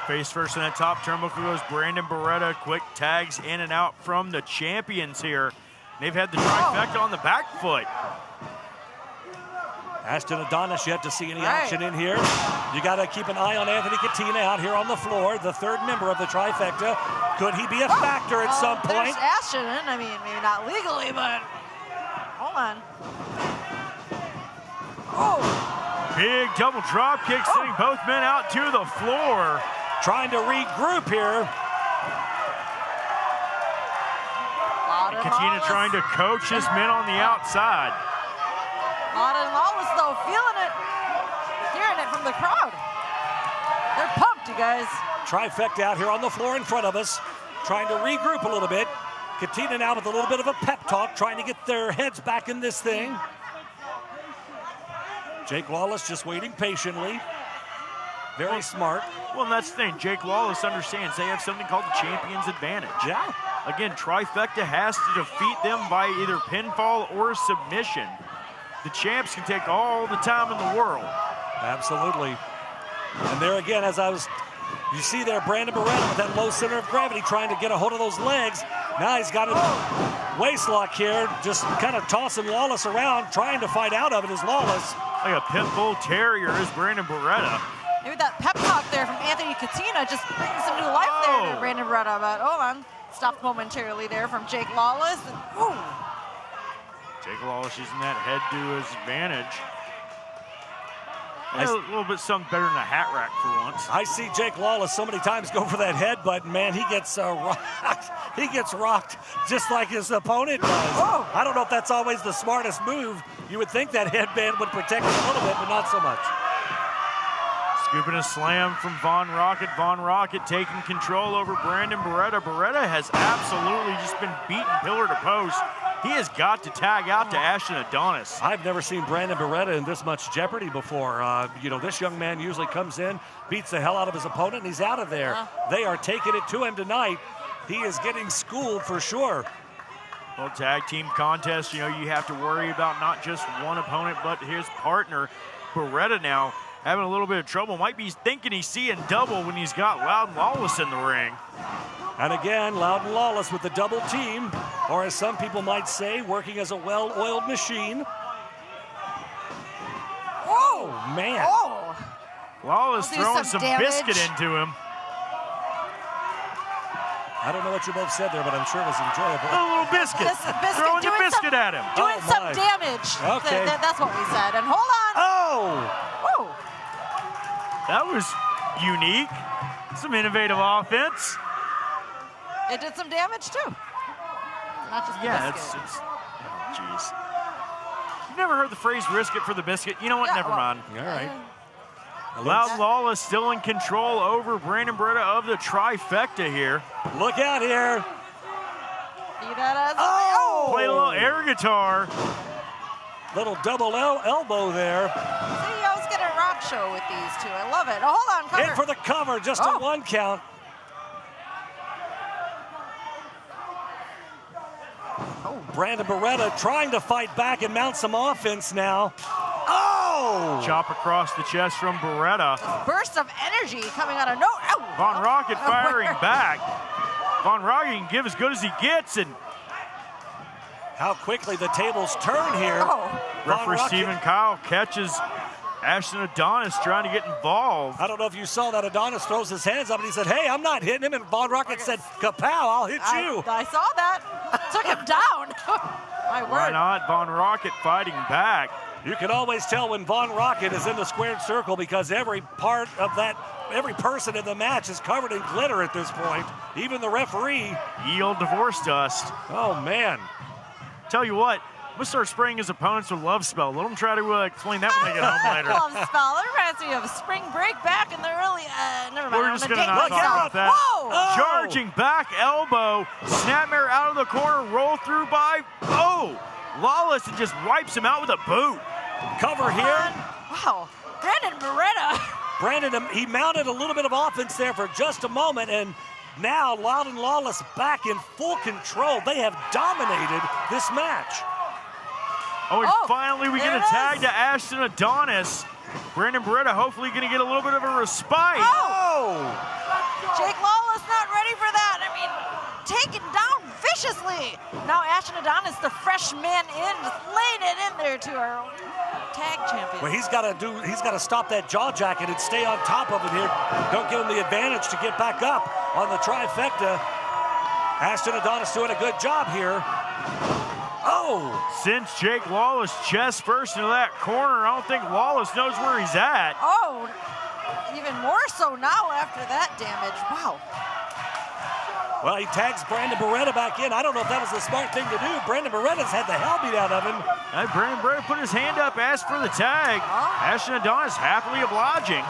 Face first in that top turnbuckle goes Brandon Beretta. Quick tags in and out from the champions here. They've had the trifecta on the back foot.
Ashton Adonis yet to see any action in here. You got to keep an eye on Anthony Katina out here on the floor, the 3rd member of the trifecta. Could he be a factor at some point?
There's Ashton. I mean, maybe not legally, but hold on.
Big double drop kick, sending both men out to the floor.
Trying to regroup here.
Katina trying to coach his men on the outside.
Loud and Lawless, though, feeling it, hearing it from the crowd. They're pumped, you guys.
Trifecta out here on the floor in front of us, trying to regroup a little bit. Katina now with a little bit of a pep talk, trying to get their heads back in this thing. Jake Lawless just waiting patiently. Very smart.
Well, and that's the thing. Jake Lawless understands they have something called the champion's advantage.
Yeah.
Again, trifecta has to defeat them by either pinfall or submission. The champs can take all the time in the world.
Absolutely. And there again, you see there Brandon Beretta with that low center of gravity trying to get a hold of those legs. Now he's got a waist lock here, just kind of tossing Lawless around, trying to fight out of it as Lawless.
Like a pit bull terrier is Brandon Beretta.
Maybe that pep talk there from Anthony Katina just brings some new life there to Brandon Beretta. But hold on, stopped momentarily there from Jake Lawless. And,
Jake Lawless using that head to his advantage. A little bit something better than a hat rack for once.
I see Jake Lawless so many times go for that head, but man, he gets rocked. He gets rocked just like his opponent does. I don't know if that's always the smartest move. You would think that headband would protect him a little bit, but not so much.
Scooping a slam from Von Rocket. Von Rocket taking control over Brandon Beretta. Beretta has absolutely just been beaten pillar to post. He has got to tag out to Ashton Adonis.
I've never seen Brandon Beretta in this much jeopardy before. This young man usually comes in, beats the hell out of his opponent, and he's out of there. They are taking it to him tonight. He is getting schooled for sure.
Well, tag team contest, you have to worry about not just one opponent, but his partner. Beretta now having a little bit of trouble. Might be thinking he's seeing double when he's got Loud and Lawless in the ring.
And again, Loud and Lawless with the double team, or as some people might say, working as a well-oiled machine. Oh, man.
Lawless throwing some biscuit into him.
I don't know what you both said there, but I'm sure it was enjoyable.
A little biscuit. Throwing the biscuit at him.
Doing some damage.
Okay.
That's what we said. And hold on.
That was unique. Some innovative offense.
It did some damage too. Not just the biscuit.
Jeez. You've never heard the phrase risk it for the biscuit? You know what? Never mind.
All right.
Loud Lawless still in control over Brandon Beretta of the trifecta here.
Look out here.
Played a little air guitar.
Little double elbow there.
CEO's getting a rock show with these two. I love it. Oh, hold on, cover.
In for the cover, just a 1 count. Brandon Beretta trying to fight back and mount some offense now.
Chop across the chest from Beretta.
Burst of energy coming out of nowhere.
Von Rocket firing back. Von Rocket can give as good as he gets, and
how quickly the tables turn here.
Referee Stephen Kyle catches Ashton Adonis trying to get involved.
I don't know if you saw that. Adonis throws his hands up and he said, hey, I'm not hitting him. And Von Rocket said, kapow, I'll hit you.
I saw that. Took him down. My word.
Why not? Von Rocket fighting back.
You can always tell when Von Rocket is in the squared circle because every person in the match is covered in glitter at this point. Even the referee.
Yield divorce dust.
Oh, man.
Tell you what, I'm going to start spraying his opponents with love spell. Let them try to explain that when they get home later.
Love spell. It reminds me of spring break back in the early, never mind.
We're just going to not talk about that. Charging back elbow. Snapmare out of the corner. Roll through by, Lawless, and just wipes him out with a boot.
Cover here.
Wow. Brandon Beretta.
Brandon, he mounted a little bit of offense there for just a moment, and now Loud and Lawless back in full control. They have dominated this match.
Oh, and finally we get a tag to Ashton Adonis. Brandon Beretta hopefully going to get a little bit of a respite.
Oh! Jake Lawless not ready for that. I mean, taken down viciously. Now Ashton Adonis, the freshman in, just laying it in there to our tag champion.
Well, he's got to stop that jaw jacket and stay on top of it here. Don't give him the advantage to get back up on the trifecta. Ashton Adonis doing a good job here. Oh!
Sends Jake Lawless chest first into that corner. I don't think Lawless knows where he's at.
Oh, even more so now after that damage. Wow.
Well, he tags Brandon Beretta back in. I don't know if that was the smart thing to do. Brandon Beretta's had the hell beat out of him.
And Brandon Beretta put his hand up, asked for the tag. Ashton Adonis happily obliging.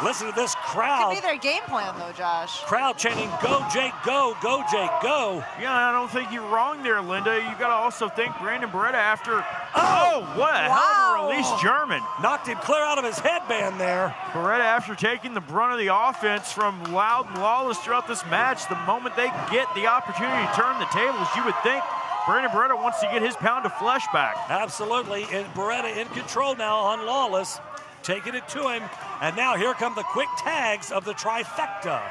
Listen to this crowd.
Could be their game plan, though, Josh.
Crowd chanting, "Go, Jake, go, go, Jake, go."
Yeah, I don't think you're wrong there, Linda. You got to also think Brandon Beretta after. Oh, what a hell of a release, German.
Knocked him clear out of his headband there.
Beretta, after taking the brunt of the offense from Loud and Lawless throughout this match, the moment they get the opportunity to turn the tables, you would think Brandon Beretta wants to get his pound of flesh back.
Absolutely, and Beretta in control now on Lawless, taking it to him. And now here come the quick tags of the trifecta.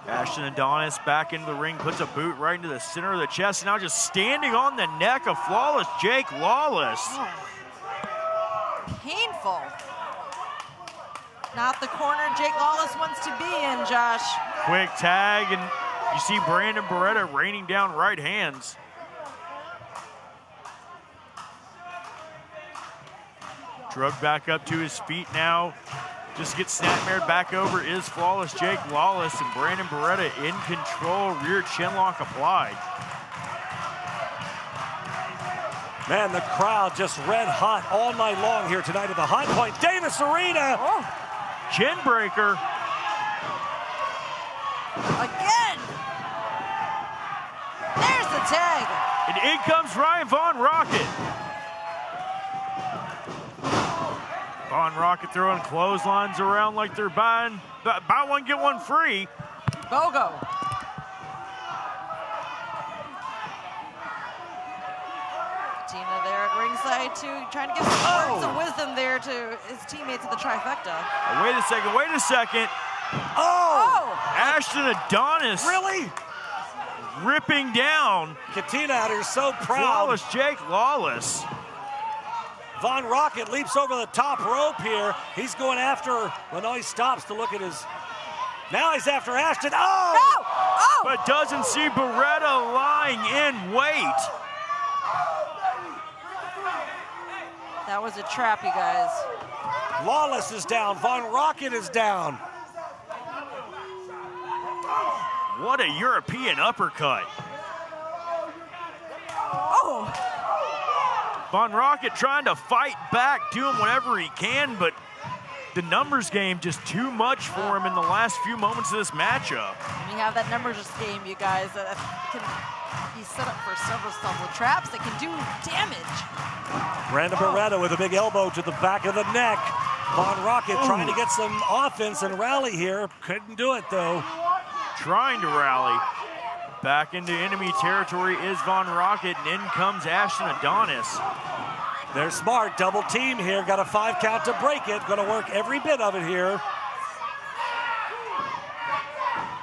Ashton Adonis back into the ring, puts a boot right into the center of the chest, and now just standing on the neck of flawless Jake Lawless.
Oh. Painful. Not the corner Jake Lawless wants to be in, Josh.
Quick tag, and you see Brandon Beretta raining down right hands. Drugged back up to his feet now. Just gets snapmared back over is flawless Jake Lawless, and Brandon Beretta in control, rear chinlock applied.
Man, the crowd just red hot all night long here tonight at the Hot Point Davis Arena.
Oh. Chin breaker.
Again. There's the tag.
And in comes Ryan Von Rocket. Von Rocket throwing clotheslines around like they're buy one, get one free.
BOGO. Tina there at ringside too, trying to give some words of wisdom there to his teammates at the trifecta.
Oh, wait a second.
Oh!
Ashton Adonis.
Really?
Ripping down.
Katina out here so proud.
Flawless Jake Lawless.
Von Rocket leaps over the top rope here. He's going after, well, no, he stops to look at his, now he's after Ashton. Oh!
No! Oh!
But doesn't see Beretta lying in wait.
That was a trap, you guys.
Lawless is down. Von Rocket is down.
What a European uppercut.
Oh!
Von Rocket trying to fight back, doing whatever he can, but the numbers game just too much for him in the last few moments of this matchup.
And you have that numbers game, you guys, that can be set up for several traps that can do damage.
Brandon Beretta with a big elbow to the back of the neck. Von Rocket trying to get some offense and rally here. Couldn't do it, though.
Trying to rally. Back into enemy territory is Von Rocket, and in comes Ashton Adonis.
They're smart, double team here. Got a 5 count to break it. Gonna work every bit of it here.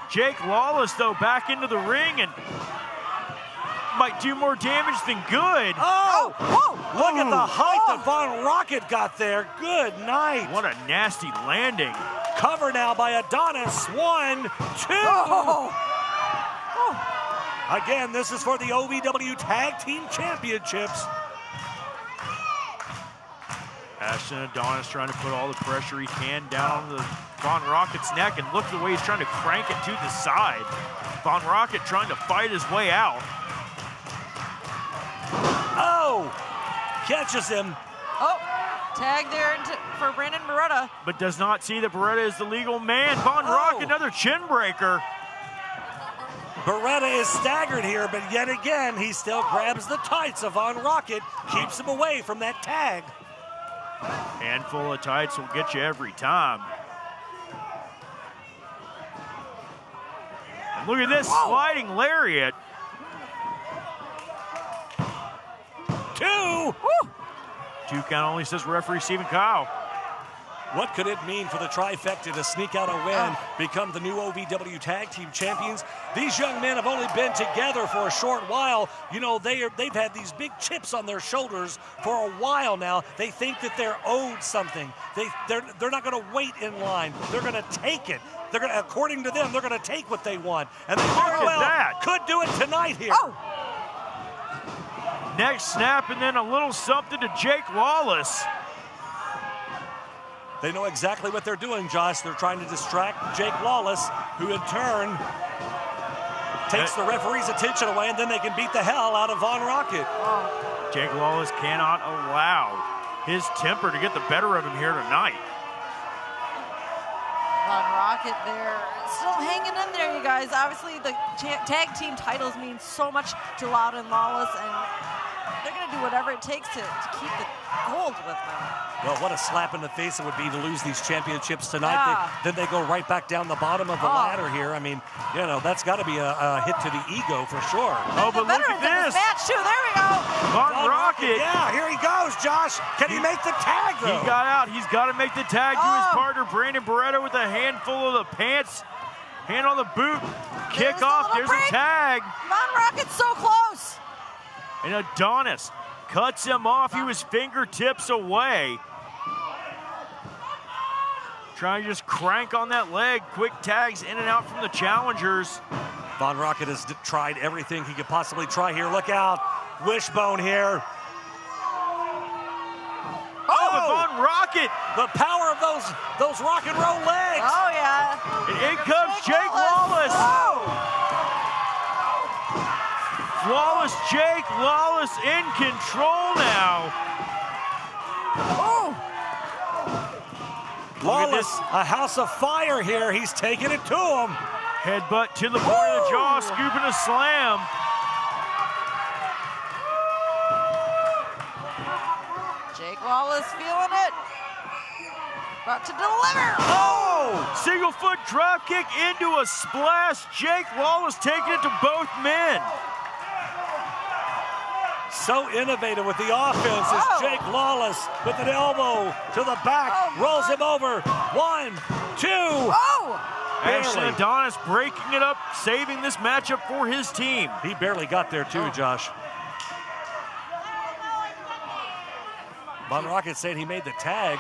Jake Lawless, though, back into the ring and might do more damage than good.
Oh! Look at the height that Von Rocket got there. Good night.
What a nasty landing.
Cover now by Adonis. 1, 2. Again, this is for the OVW Tag Team Championships.
Ashton Adonis trying to put all the pressure he can down on the Von Rocket's neck, and look at the way he's trying to crank it to the side. Von Rocket trying to fight his way out.
Oh! Catches him.
Oh, tag there for Brandon Beretta.
But does not see that Beretta is the legal man. Von Rocket, another chin breaker.
Beretta is staggered here, but yet again, he still grabs the tights of Von Rocket, keeps him away from that tag.
Handful of tights will get you every time. And look at this sliding lariat.
2.
2 count only, says referee Stephen Kyle.
What could it mean for the trifecta to sneak out a win, become the new OVW Tag Team Champions? These young men have only been together for a short while. You know, they've had these big chips on their shoulders for a while now. They think that they're owed something. They're not going to wait in line. They're going to take it. They're going to, according to them, they're going to take what they want. And they very well could do it tonight here.
Next snap, and then a little something to Jake Lawless.
They know exactly what they're doing, Josh. They're trying to distract Jake Lawless, who in turn takes the referee's attention away, and then they can beat the hell out of Von Rocket.
Jake Lawless cannot allow his temper to get the better of him here tonight.
Von Rocket there, still hanging in there, you guys. Obviously, the tag team titles mean so much to Loud and Lawless, and they're going to do whatever it takes to keep the gold with them.
Well, what a slap in the face it would be to lose these championships tonight. Then they go right back down the bottom of the ladder here. I mean, you know, that's got to be a hit to the ego for sure.
Oh, but look at this.
Match too. There we go.
Von Rocket.
Yeah, here he goes, Josh. Can he make the tag, though?
He got out. He's got to make the tag to his partner, Brandon Beretta, with a handful of the pants. Hand on the boot. Kick off. There's a tag.
Von Rocket's so close.
And Adonis cuts him off. He was fingertips away. Trying to just crank on that leg. Quick tags in and out from the challengers.
Von Rocket has tried everything he could possibly try here. Look out. Wishbone here.
Oh, but Von Rocket.
The power of those rock and roll legs.
Oh, yeah.
And in comes Jake Lawless. Flawless Jake Lawless in control now.
Lawless, a house of fire here. He's taking it to him.
Headbutt to the point of the jaw, scooping a slam.
Jake Lawless feeling it. About to deliver.
Oh! Single foot drop kick into a splash. Jake Lawless taking it to both men.
So innovative with the offense is Jake Lawless with an elbow to the back, rolls him over. 1, 2.
Ashley Adonis breaking it up, saving this matchup for his team.
He barely got there too, Josh. Von Rocket saying he made the tag.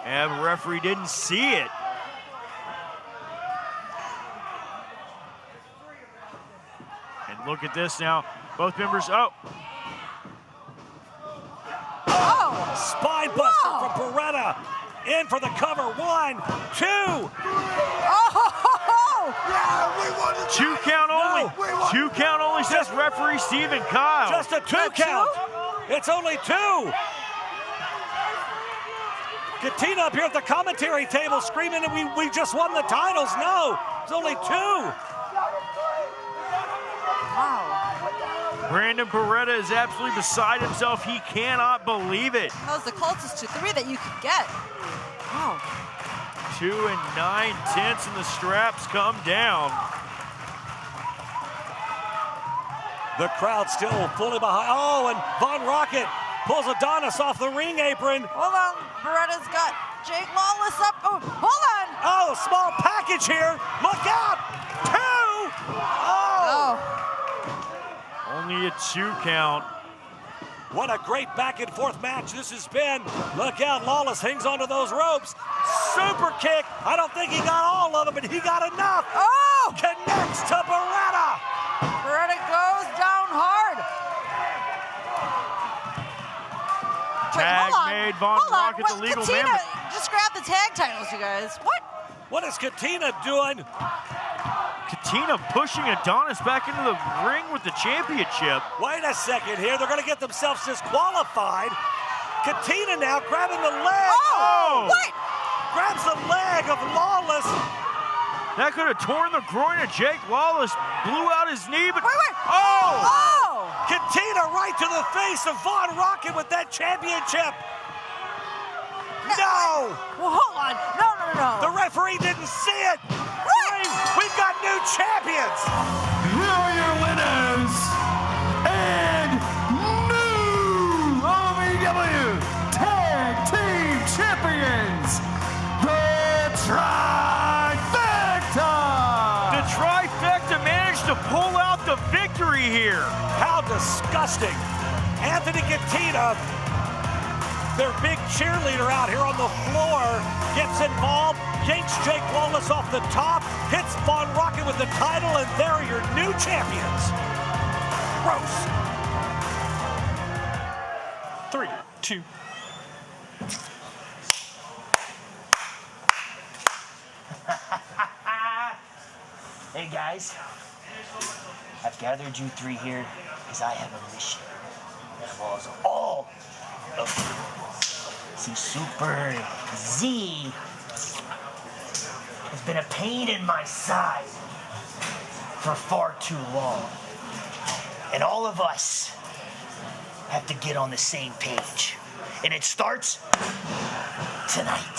And the referee didn't see it. And look at this now. Both members,
Spine buster from Beretta. In for the cover. 1, 2.
Two count only. 2 count only, says referee Stephen Kyle.
Just a 2 count. It's only 2. Katina up here at the commentary table screaming that we just won the titles. No, it's only 2.
Brandon Beretta is absolutely beside himself. He cannot believe it.
That was the closest to 3 that you could get. Wow.
2 9/10, and the straps come down.
The crowd still fully behind. Oh, and Von Rocket pulls Adonis off the ring apron.
Hold on, Beretta's got Jake Lawless up. Oh, hold on.
Oh, small package here. Look out. 2. Oh.
Only a 2 count.
What a great back and forth match this has been. Look out, Lawless hangs onto those ropes. Super kick. I don't think he got all of it, but he got enough.
Oh!
Connects to Beretta.
Beretta goes down hard.
Tag made. Von Rocket the legal member.
Just grab the tag titles, you guys.
What is Katina doing?
Katina pushing Adonis back into the ring with the championship.
Wait a second here. They're going to get themselves disqualified. Katina now grabbing the leg.
Oh! What?
Grabs the leg of Lawless.
That could have torn the groin of Jake Lawless. Blew out his knee, but...
Wait.
Oh! Katina right to the face of Von Rocket with that championship. No!
Well, hold on. No.
The referee didn't see it. We've got new champions.
Here are your winners and new OVW Tag Team Champions, the Trifecta!
The Trifecta managed to pull out the victory here.
How disgusting. Anthony Gattina, their big cheerleader out here on the floor, gets involved, yanks Jake Wallace off the top, hits Von Rocket with the title, and there are your new champions. Gross.
3, 2.
Hey guys, I've gathered you three here because I have a mission that involves all of you. See, Super Z has been a pain in my side for far too long. And all of us have to get on the same page. And it starts tonight.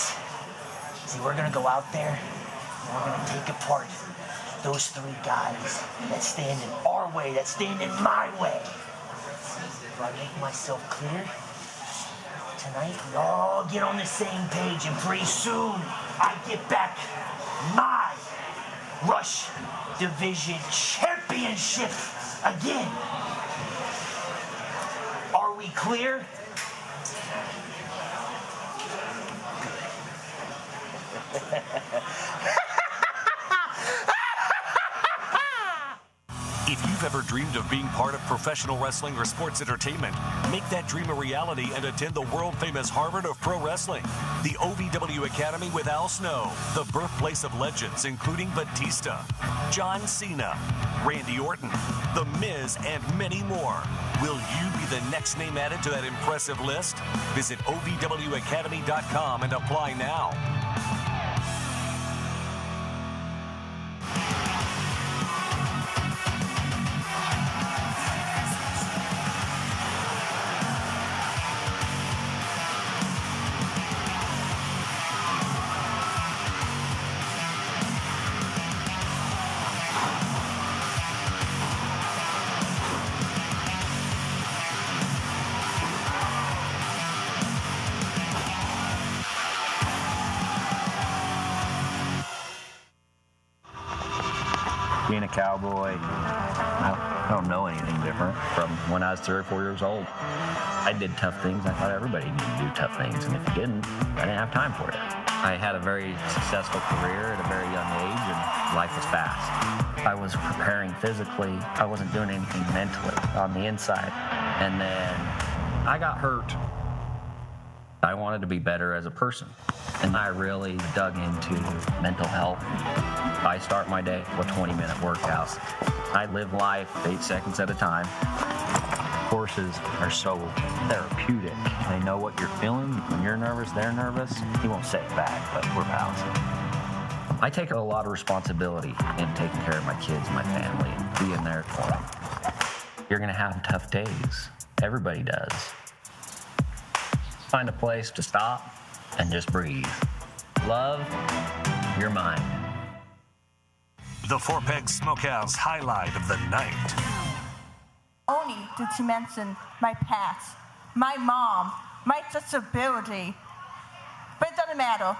See, we're gonna go out there and we're gonna take apart those three guys that stand in our way, that stand in my way. Do I make myself clear? Tonight, we all get on the same page, and pretty soon, I get back my Rush Division Championship again. Are we clear?
If you've ever dreamed of being part of professional wrestling or sports entertainment, make that dream a reality and attend the world-famous Harvard of Pro Wrestling, the OVW Academy with Al Snow, the birthplace of legends including Batista, John Cena, Randy Orton, The Miz, and many more. Will you be the next name added to that impressive list? Visit OVWacademy.com and apply now.
Being a cowboy, I don't know anything different from when I was 3 or 4 years old. I did tough things. I thought everybody needed to do tough things, and if you didn't, I didn't have time for it. I had a very successful career at a very young age, and life was fast. I was preparing physically. I wasn't doing anything mentally on the inside. And then I got hurt. I wanted to be better as a person, and I really dug into mental health. I start my day with 20-minute workouts. I live life 8 seconds at a time. Horses are so therapeutic. They know what you're feeling. When you're nervous, they're nervous. You won't say it back, but we're pals. I take a lot of responsibility in taking care of my kids, my family, and being there for them. You're gonna have tough days. Everybody does. Find a place to stop and just breathe. Love your mind.
The Four Pegs Smokehouse highlight of the night.
Only to mention my past, my mom, my disability. But it doesn't matter,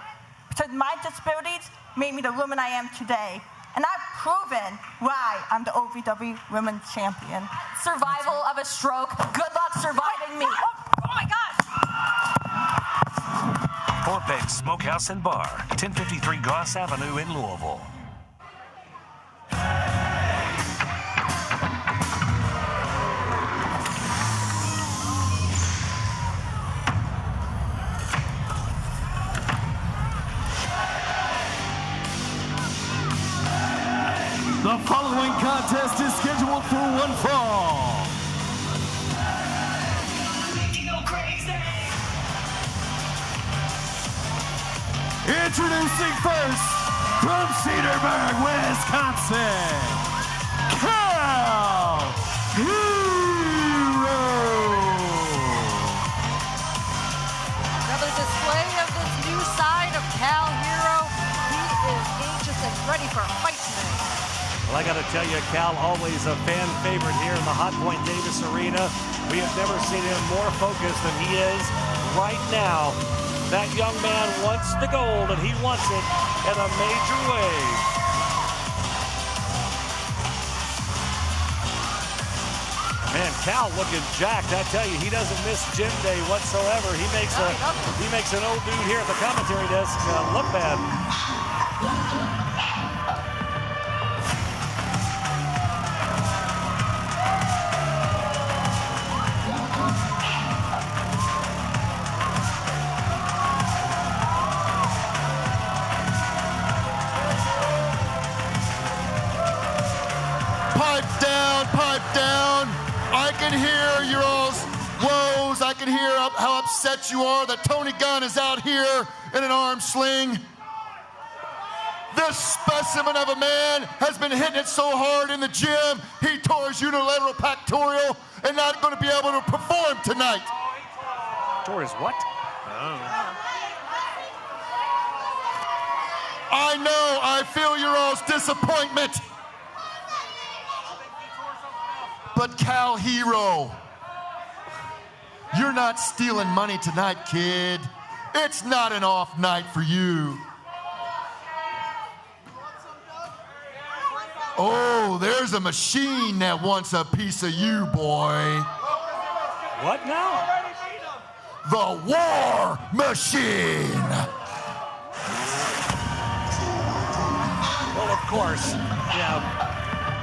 because my disabilities made me the woman I am today. And I've proven why I'm the OVW Women's Champion.
Survival of a stroke. Good luck surviving me.
Oh my gosh!
Four Pegs Smokehouse and Bar, 1053 Goss Avenue in Louisville.
The following contest is scheduled for one fall. Introducing first, from Cedarburg, Wisconsin, Cal Hero.
Another display of the
tell you, Cal always a fan favorite here in the Hot Point Davis Arena. We have never seen him more focused than he is right now. That young man wants the gold, and he wants it in a major way. Man, Cal looking jacked. I tell you, he doesn't miss gym day whatsoever. He makes an old dude here at the commentary desk look bad.
Pipe down. I can hear your all's woes. I can hear how upset you are that Tony Gunn is out here in an arm sling. This specimen of a man has been hitting it so hard in the gym, he tore his unilateral pectoral and not going to be able to perform tonight.
Tore his what?
I know, I feel your all's disappointment. But Cal Hero, you're not stealing money tonight, kid. It's not an off night for you. Oh, there's a machine that wants a piece of you, boy.
What now?
The War Machine.
Well, of course, yeah.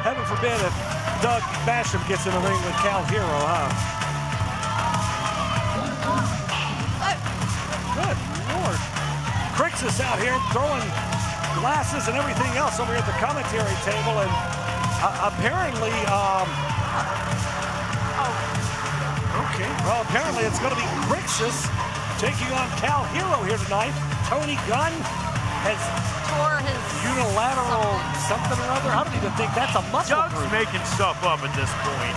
Heaven forbid if Doug Basham gets in the ring with Cal Hero, huh? Good Lord. Crixus out here throwing glasses and everything else over here at the commentary table, and apparently, okay, well, apparently it's going to be Crixus taking on Cal Hero here tonight. Tony Gunn has
tore his
unilateral something or other. I don't even think that's a muscle
Doug's
group.
making stuff up at this point.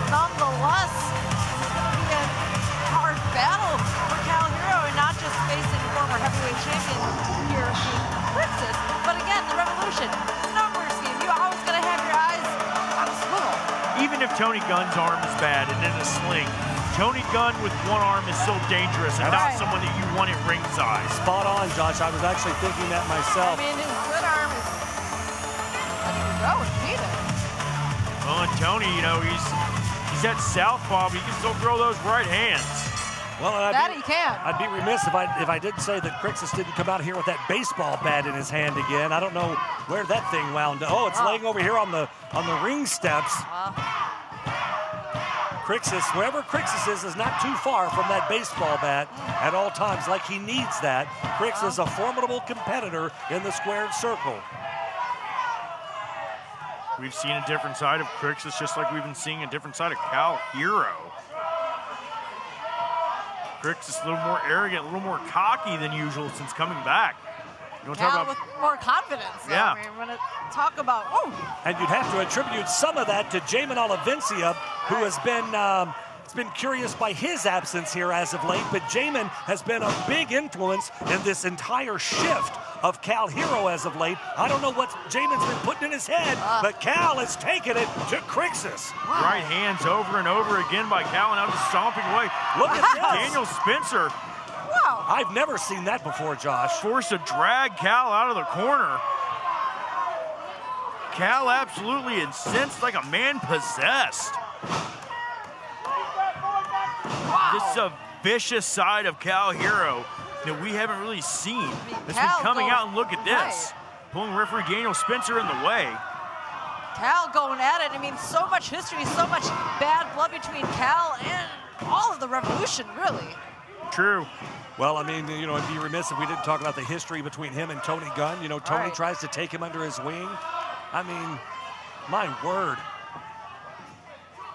Nonetheless, a hard battle for Cal Hero, and not just facing former heavyweight champion here, Crixus, but again, the Revolution, numbers scheme. You always got to have your eyes on the swivel.
Even if Tony Gunn's arm is bad and in a sling, Tony Gunn with one arm is so dangerous and not someone that you want at ringside.
Spot on, Josh. I was actually thinking that myself.
I mean, his good arm is ready to go if needed.
Well, and Tony, you know, he's at southpaw, but he can still throw those right hands.
Well,
he can.
I'd be remiss if I didn't say that Crixus didn't come out here with that baseball bat in his hand again. I don't know where that thing wound up. Oh, it's laying over here on the ring steps. Crixus, wherever Crixus is not too far from that baseball bat at all times, like he needs that. Crixus is a formidable competitor in the squared circle.
We've seen a different side of Crixus, just like we've been seeing a different side of Cal Hero. Crixus a little more arrogant, a little more cocky than usual since coming back. You want to talk about
with more confidence.
Yeah.
I mean, we're going to talk about,
And you'd have to attribute some of that to Jamin Olivencia, who has been curious by his absence here as of late, but Jamin has been a big influence in this entire shift of Cal Hero as of late. I don't know what Jamin's been putting in his head, but Cal has taken it to Crixus.
Right hands over and over again by Cal, and now just stomping away.
Look at this.
Daniel Spencer.
Wow.
I've never seen that before, Josh.
Forced to drag Cal out of the corner. Cal absolutely incensed, like a man possessed.
Wow.
This is a vicious side of Cal Hero that we haven't really seen. It's been
Cal
coming
goes
out and look at this. Pulling referee Daniel Spencer in the way.
Cal going at it. I mean, so much history, so much bad blood between Cal and all of the Revolution, really.
True.
Well, I mean, you know, it'd be remiss if we didn't talk about the history between him and Tony Gunn. You know, Tony tries to take him under his wing. I mean, my word.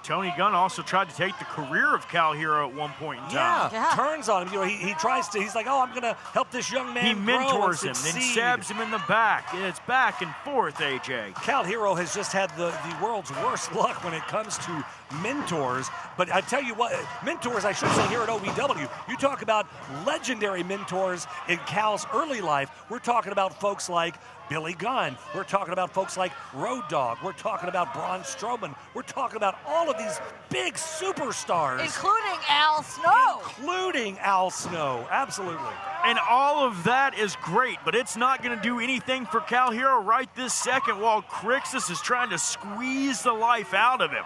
Tony Gunn also tried to take the career of Cal Hero at one point in time.
Yeah, turns on him. You know, he tries to, he's like, oh, I'm going to help this young man
He mentors
grow
him,
and
then
succeed.
stabs him in the back, and it's back and forth, AJ.
Cal Hero has just had the world's worst luck when it comes to mentors. But I tell you what, mentors, I should say, here at OVW, you talk about legendary mentors in Cal's early life. We're talking about folks like Billy Gunn. We're talking about folks like Road Dogg. We're talking about Braun Strowman. We're talking about all of these big superstars.
Including Al Snow.
Including Al Snow, absolutely.
And all of that is great, but it's not going to do anything for Cal Hero right this second while Crixus is trying to squeeze the life out of him.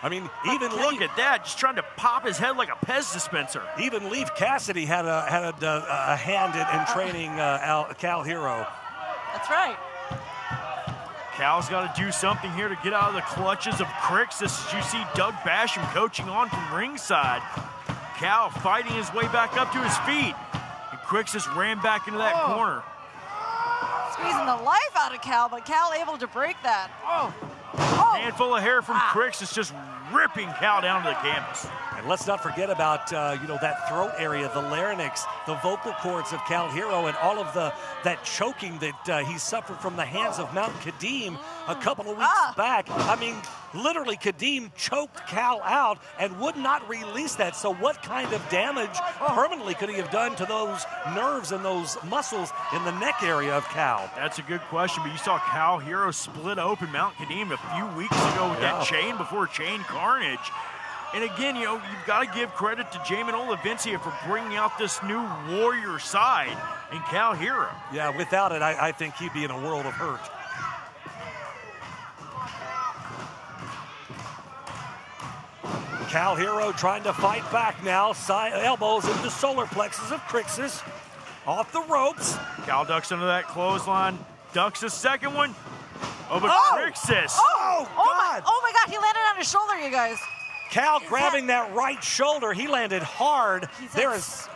I mean, even
look at that, just trying to pop his head like a Pez dispenser.
Even Leif Cassidy had a hand in training Cal Hero.
That's right.
Cal's got to do something here to get out of the clutches of Crixus. As you see Doug Basham coaching on from ringside. Cal fighting his way back up to his feet. And Crixus ran back into that corner.
Squeezing the life out of Cal, but Cal able to break that.
Handful of hair from Crixus just ripping Cal down to the canvas.
And let's not forget about that throat area, the larynx, the vocal cords of Cal Hero, and all of that choking that he suffered from the hands of Mount Kadeem a couple of weeks back. I mean, literally, Kadeem choked Cal out and would not release that. So what kind of damage permanently could he have done to those nerves and those muscles in the neck area of Cal?
That's a good question, but you saw Cal Hero split open Mount Kadeem a few weeks ago with that chain before chain carnage. And again, you've got to give credit to Jamin Olavencia for bringing out this new warrior side in Cal Hero.
Yeah, without it, I think he'd be in a world of hurt. Cal Hero trying to fight back now. Elbows into the solar plexus of Crixus. Off the ropes.
Cal ducks under that clothesline. Ducks the second one. Oh, but Crixus.
Oh, God. Oh, my God. He landed on his shoulder, you guys.
Cal grabbing that right shoulder. He landed hard. There's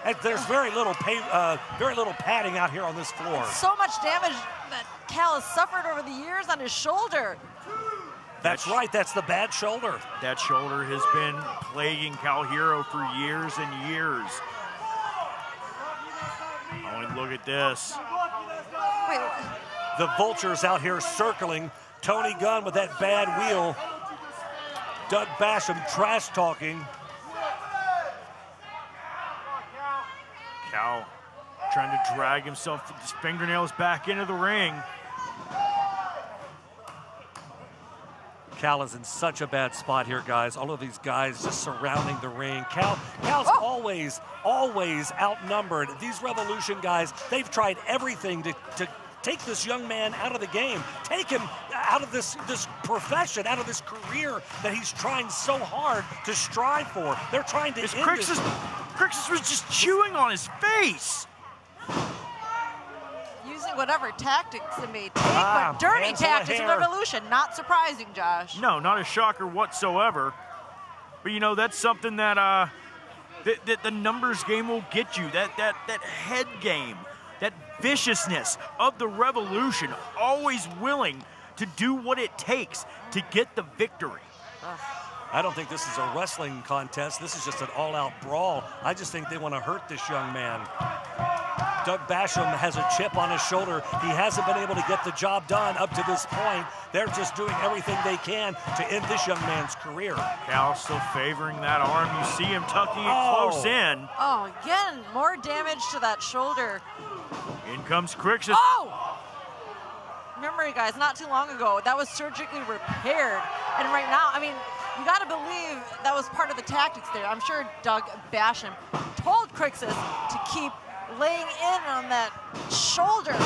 very little padding out here on this floor.
So much damage that Cal has suffered over the years on his shoulder.
That's right. That's the bad shoulder.
That shoulder has been plaguing Cal Hero for years and years. Oh, and look at this.
Wait.
The Vultures out here circling. Tony Gunn with that bad wheel. Doug Basham trash talking.
Cal trying to drag himself with his fingernails back into the ring.
Cal is in such a bad spot here, guys. All of these guys just surrounding the ring. Cal's always outnumbered. These Revolution guys, they've tried everything to take this young man out of the game, take him out of this profession, out of this career that he's trying so hard to strive for. They're trying to end
Crixus was just chewing on his face.
Using whatever tactics it may take, but dirty tactics in Revolution. Not surprising, Josh.
No, not a shocker whatsoever. But that's something that the numbers game will get you. That head game. That viciousness of the Revolution, always willing to do what it takes to get the victory.
I don't think this is a wrestling contest. This is just an all-out brawl. I just think they want to hurt this young man. Doug Basham has a chip on his shoulder. He hasn't been able to get the job done up to this point. They're just doing everything they can to end this young man's career.
Cal still favoring that arm. You see him tucking it close in.
Oh, again, more damage to that shoulder.
In comes Crixus.
Oh! Remember, you guys, not too long ago, that was surgically repaired. And right now, I mean, you got to believe that was part of the tactics there. I'm sure Doug Basham told Crixus to keep laying in on that shoulder.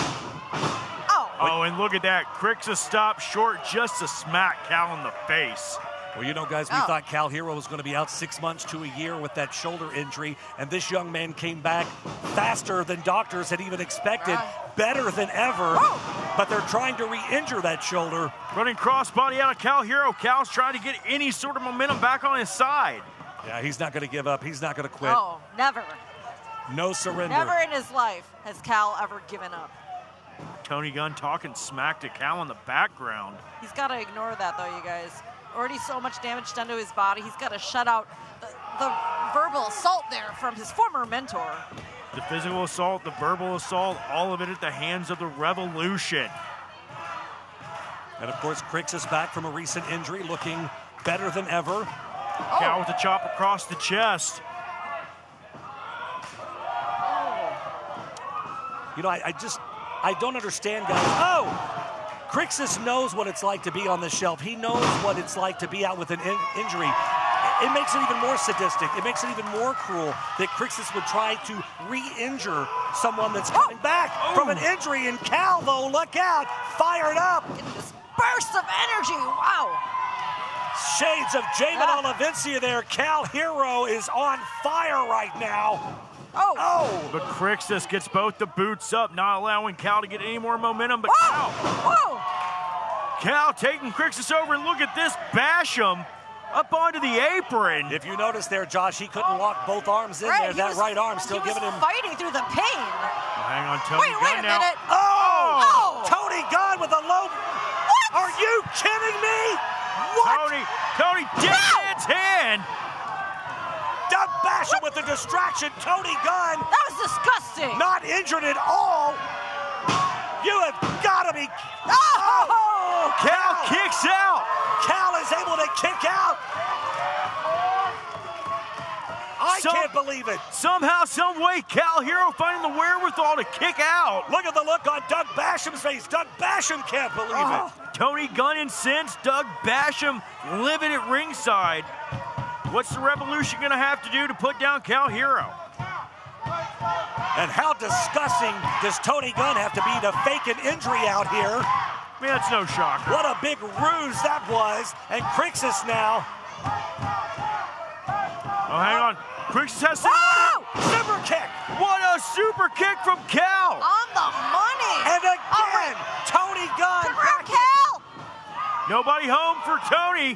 Oh, and look at that. Crixus stopped short just to smack Cal in the face.
Well, guys, we thought Cal Hero was going to be out 6 months to a year with that shoulder injury, and this young man came back faster than doctors had even expected, better than ever, but they're trying to re-injure that shoulder.
Running crossbody out of Cal Hero. Cal's trying to get any sort of momentum back on his side.
Yeah, he's not going to give up. He's not going to quit.
Oh, never.
No surrender.
Never in his life has Cal ever given up.
Tony Gunn talking smack to Cal in the background.
He's got to ignore that, though, you guys. Already so much damage done to his body. He's got to shut out the verbal assault there from his former mentor.
The physical assault, the verbal assault, all of it at the hands of the Revolution.
And, of course, Crixus back from a recent injury, looking better than ever.
Cal with a chop across the chest.
I don't understand, guys. Oh! Crixus knows what it's like to be on the shelf. He knows what it's like to be out with an injury. It makes it even more sadistic. It makes it even more cruel that Crixus would try to re-injure someone that's coming back from an injury. And Cal, though, look out, fired up.
This burst of energy, wow.
Shades of Jamin Olivencia there. Cal Hero is on fire right now. Oh!
But Crixus gets both the boots up, not allowing Cal to get any more momentum, but Cal taking Crixus over, and look at this, bash him up onto the apron.
If you notice there, Josh, he couldn't lock both arms in there. That right arm still giving him...
fighting through the pain.
Hang on, Tony
Wait a
now.
minute.
Oh! Tony Gunn with a low... What? Are you kidding me? What?
Tony Dead Man's hand.
Doug Basham with the distraction. Tony Gunn.
That was disgusting.
Not injured at all. You have got to be...
Oh!
Cal kicks out.
Cal is able to kick out. I can't believe it.
Somehow, some way, Cal Hero finding the wherewithal to kick out.
Look at the look on Doug Basham's face. Doug Basham can't believe it.
Tony Gunn incensed. Doug Basham livid at ringside. What's the Revolution going to have to do to put down Cal Hero?
And how disgusting does Tony Gunn have to be to fake an injury out here?
I mean, that's no shocker.
What a big ruse that was. And Crixus now.
Oh, hang on. Crixus has
super kick.
What a super kick from Cal.
On the money.
And again, Tony Gunn.
Cal.
Nobody home for Tony.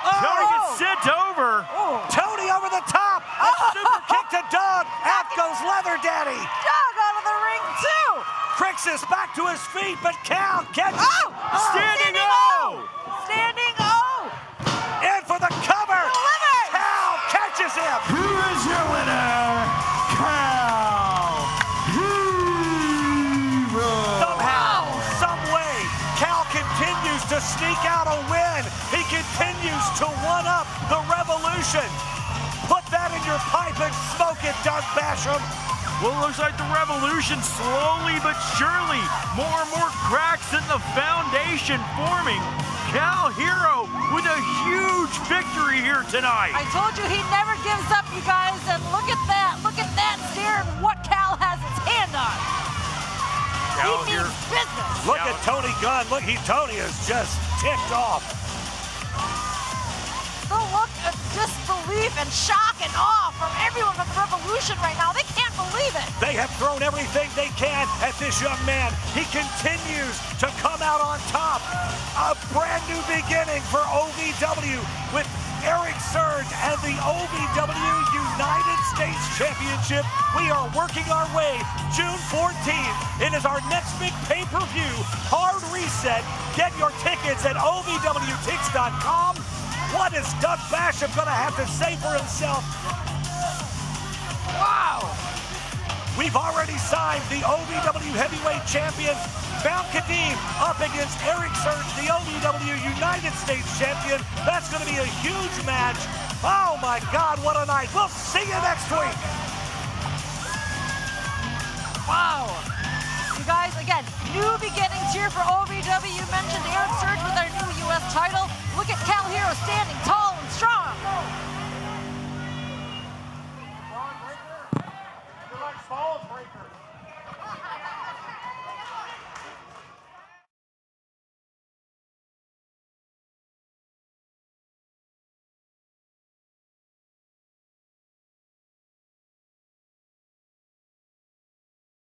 Tony gets sent over.
Tony over the top. A super kick to Doug. Out goes Leather Daddy.
Doug out of the ring, too.
Crixus back to his feet, but Cal catches.
Standing O.
Standing O.
In for the cover. Cal catches him.
Who is your winner? Cal Hero.
Somehow, some way, Cal continues to sneak out a win. He continues to one-up the Revolution. Put that in your pipe and smoke it, Doug Basham.
Well, it looks like the Revolution slowly but surely, more and more cracks in the foundation forming. Cal Hero with a huge victory here tonight.
I told you he never gives up, you guys, and look at that. Look at that stare and what Cal has his hand on. He means business.
Look at Tony Gunn. Look, Tony is just ticked off.
The look of disbelief and shock and awe from everyone from the Revolution right now. They can't believe it.
They have thrown everything they can at this young man. He continues to come out on top. A brand new beginning for OVW with Eric Surge and the OVW United States Championship. We are working our way. June 14th. It is our next big pay-per-view. Hard Reset. Get your tickets at ovwtix.com. What is Doug Basham going to have to say for himself? Wow! We've already signed the OVW Heavyweight Champion, Mount Kadeem, up against Eric Surge, the OVW United States Champion. That's going to be a huge match. Oh my God, what a night. We'll see you next week.
Wow. You guys, again, new beginnings here for OVW. You mentioned Eric Surge with our new U.S. title. Look at Cal Hero standing tall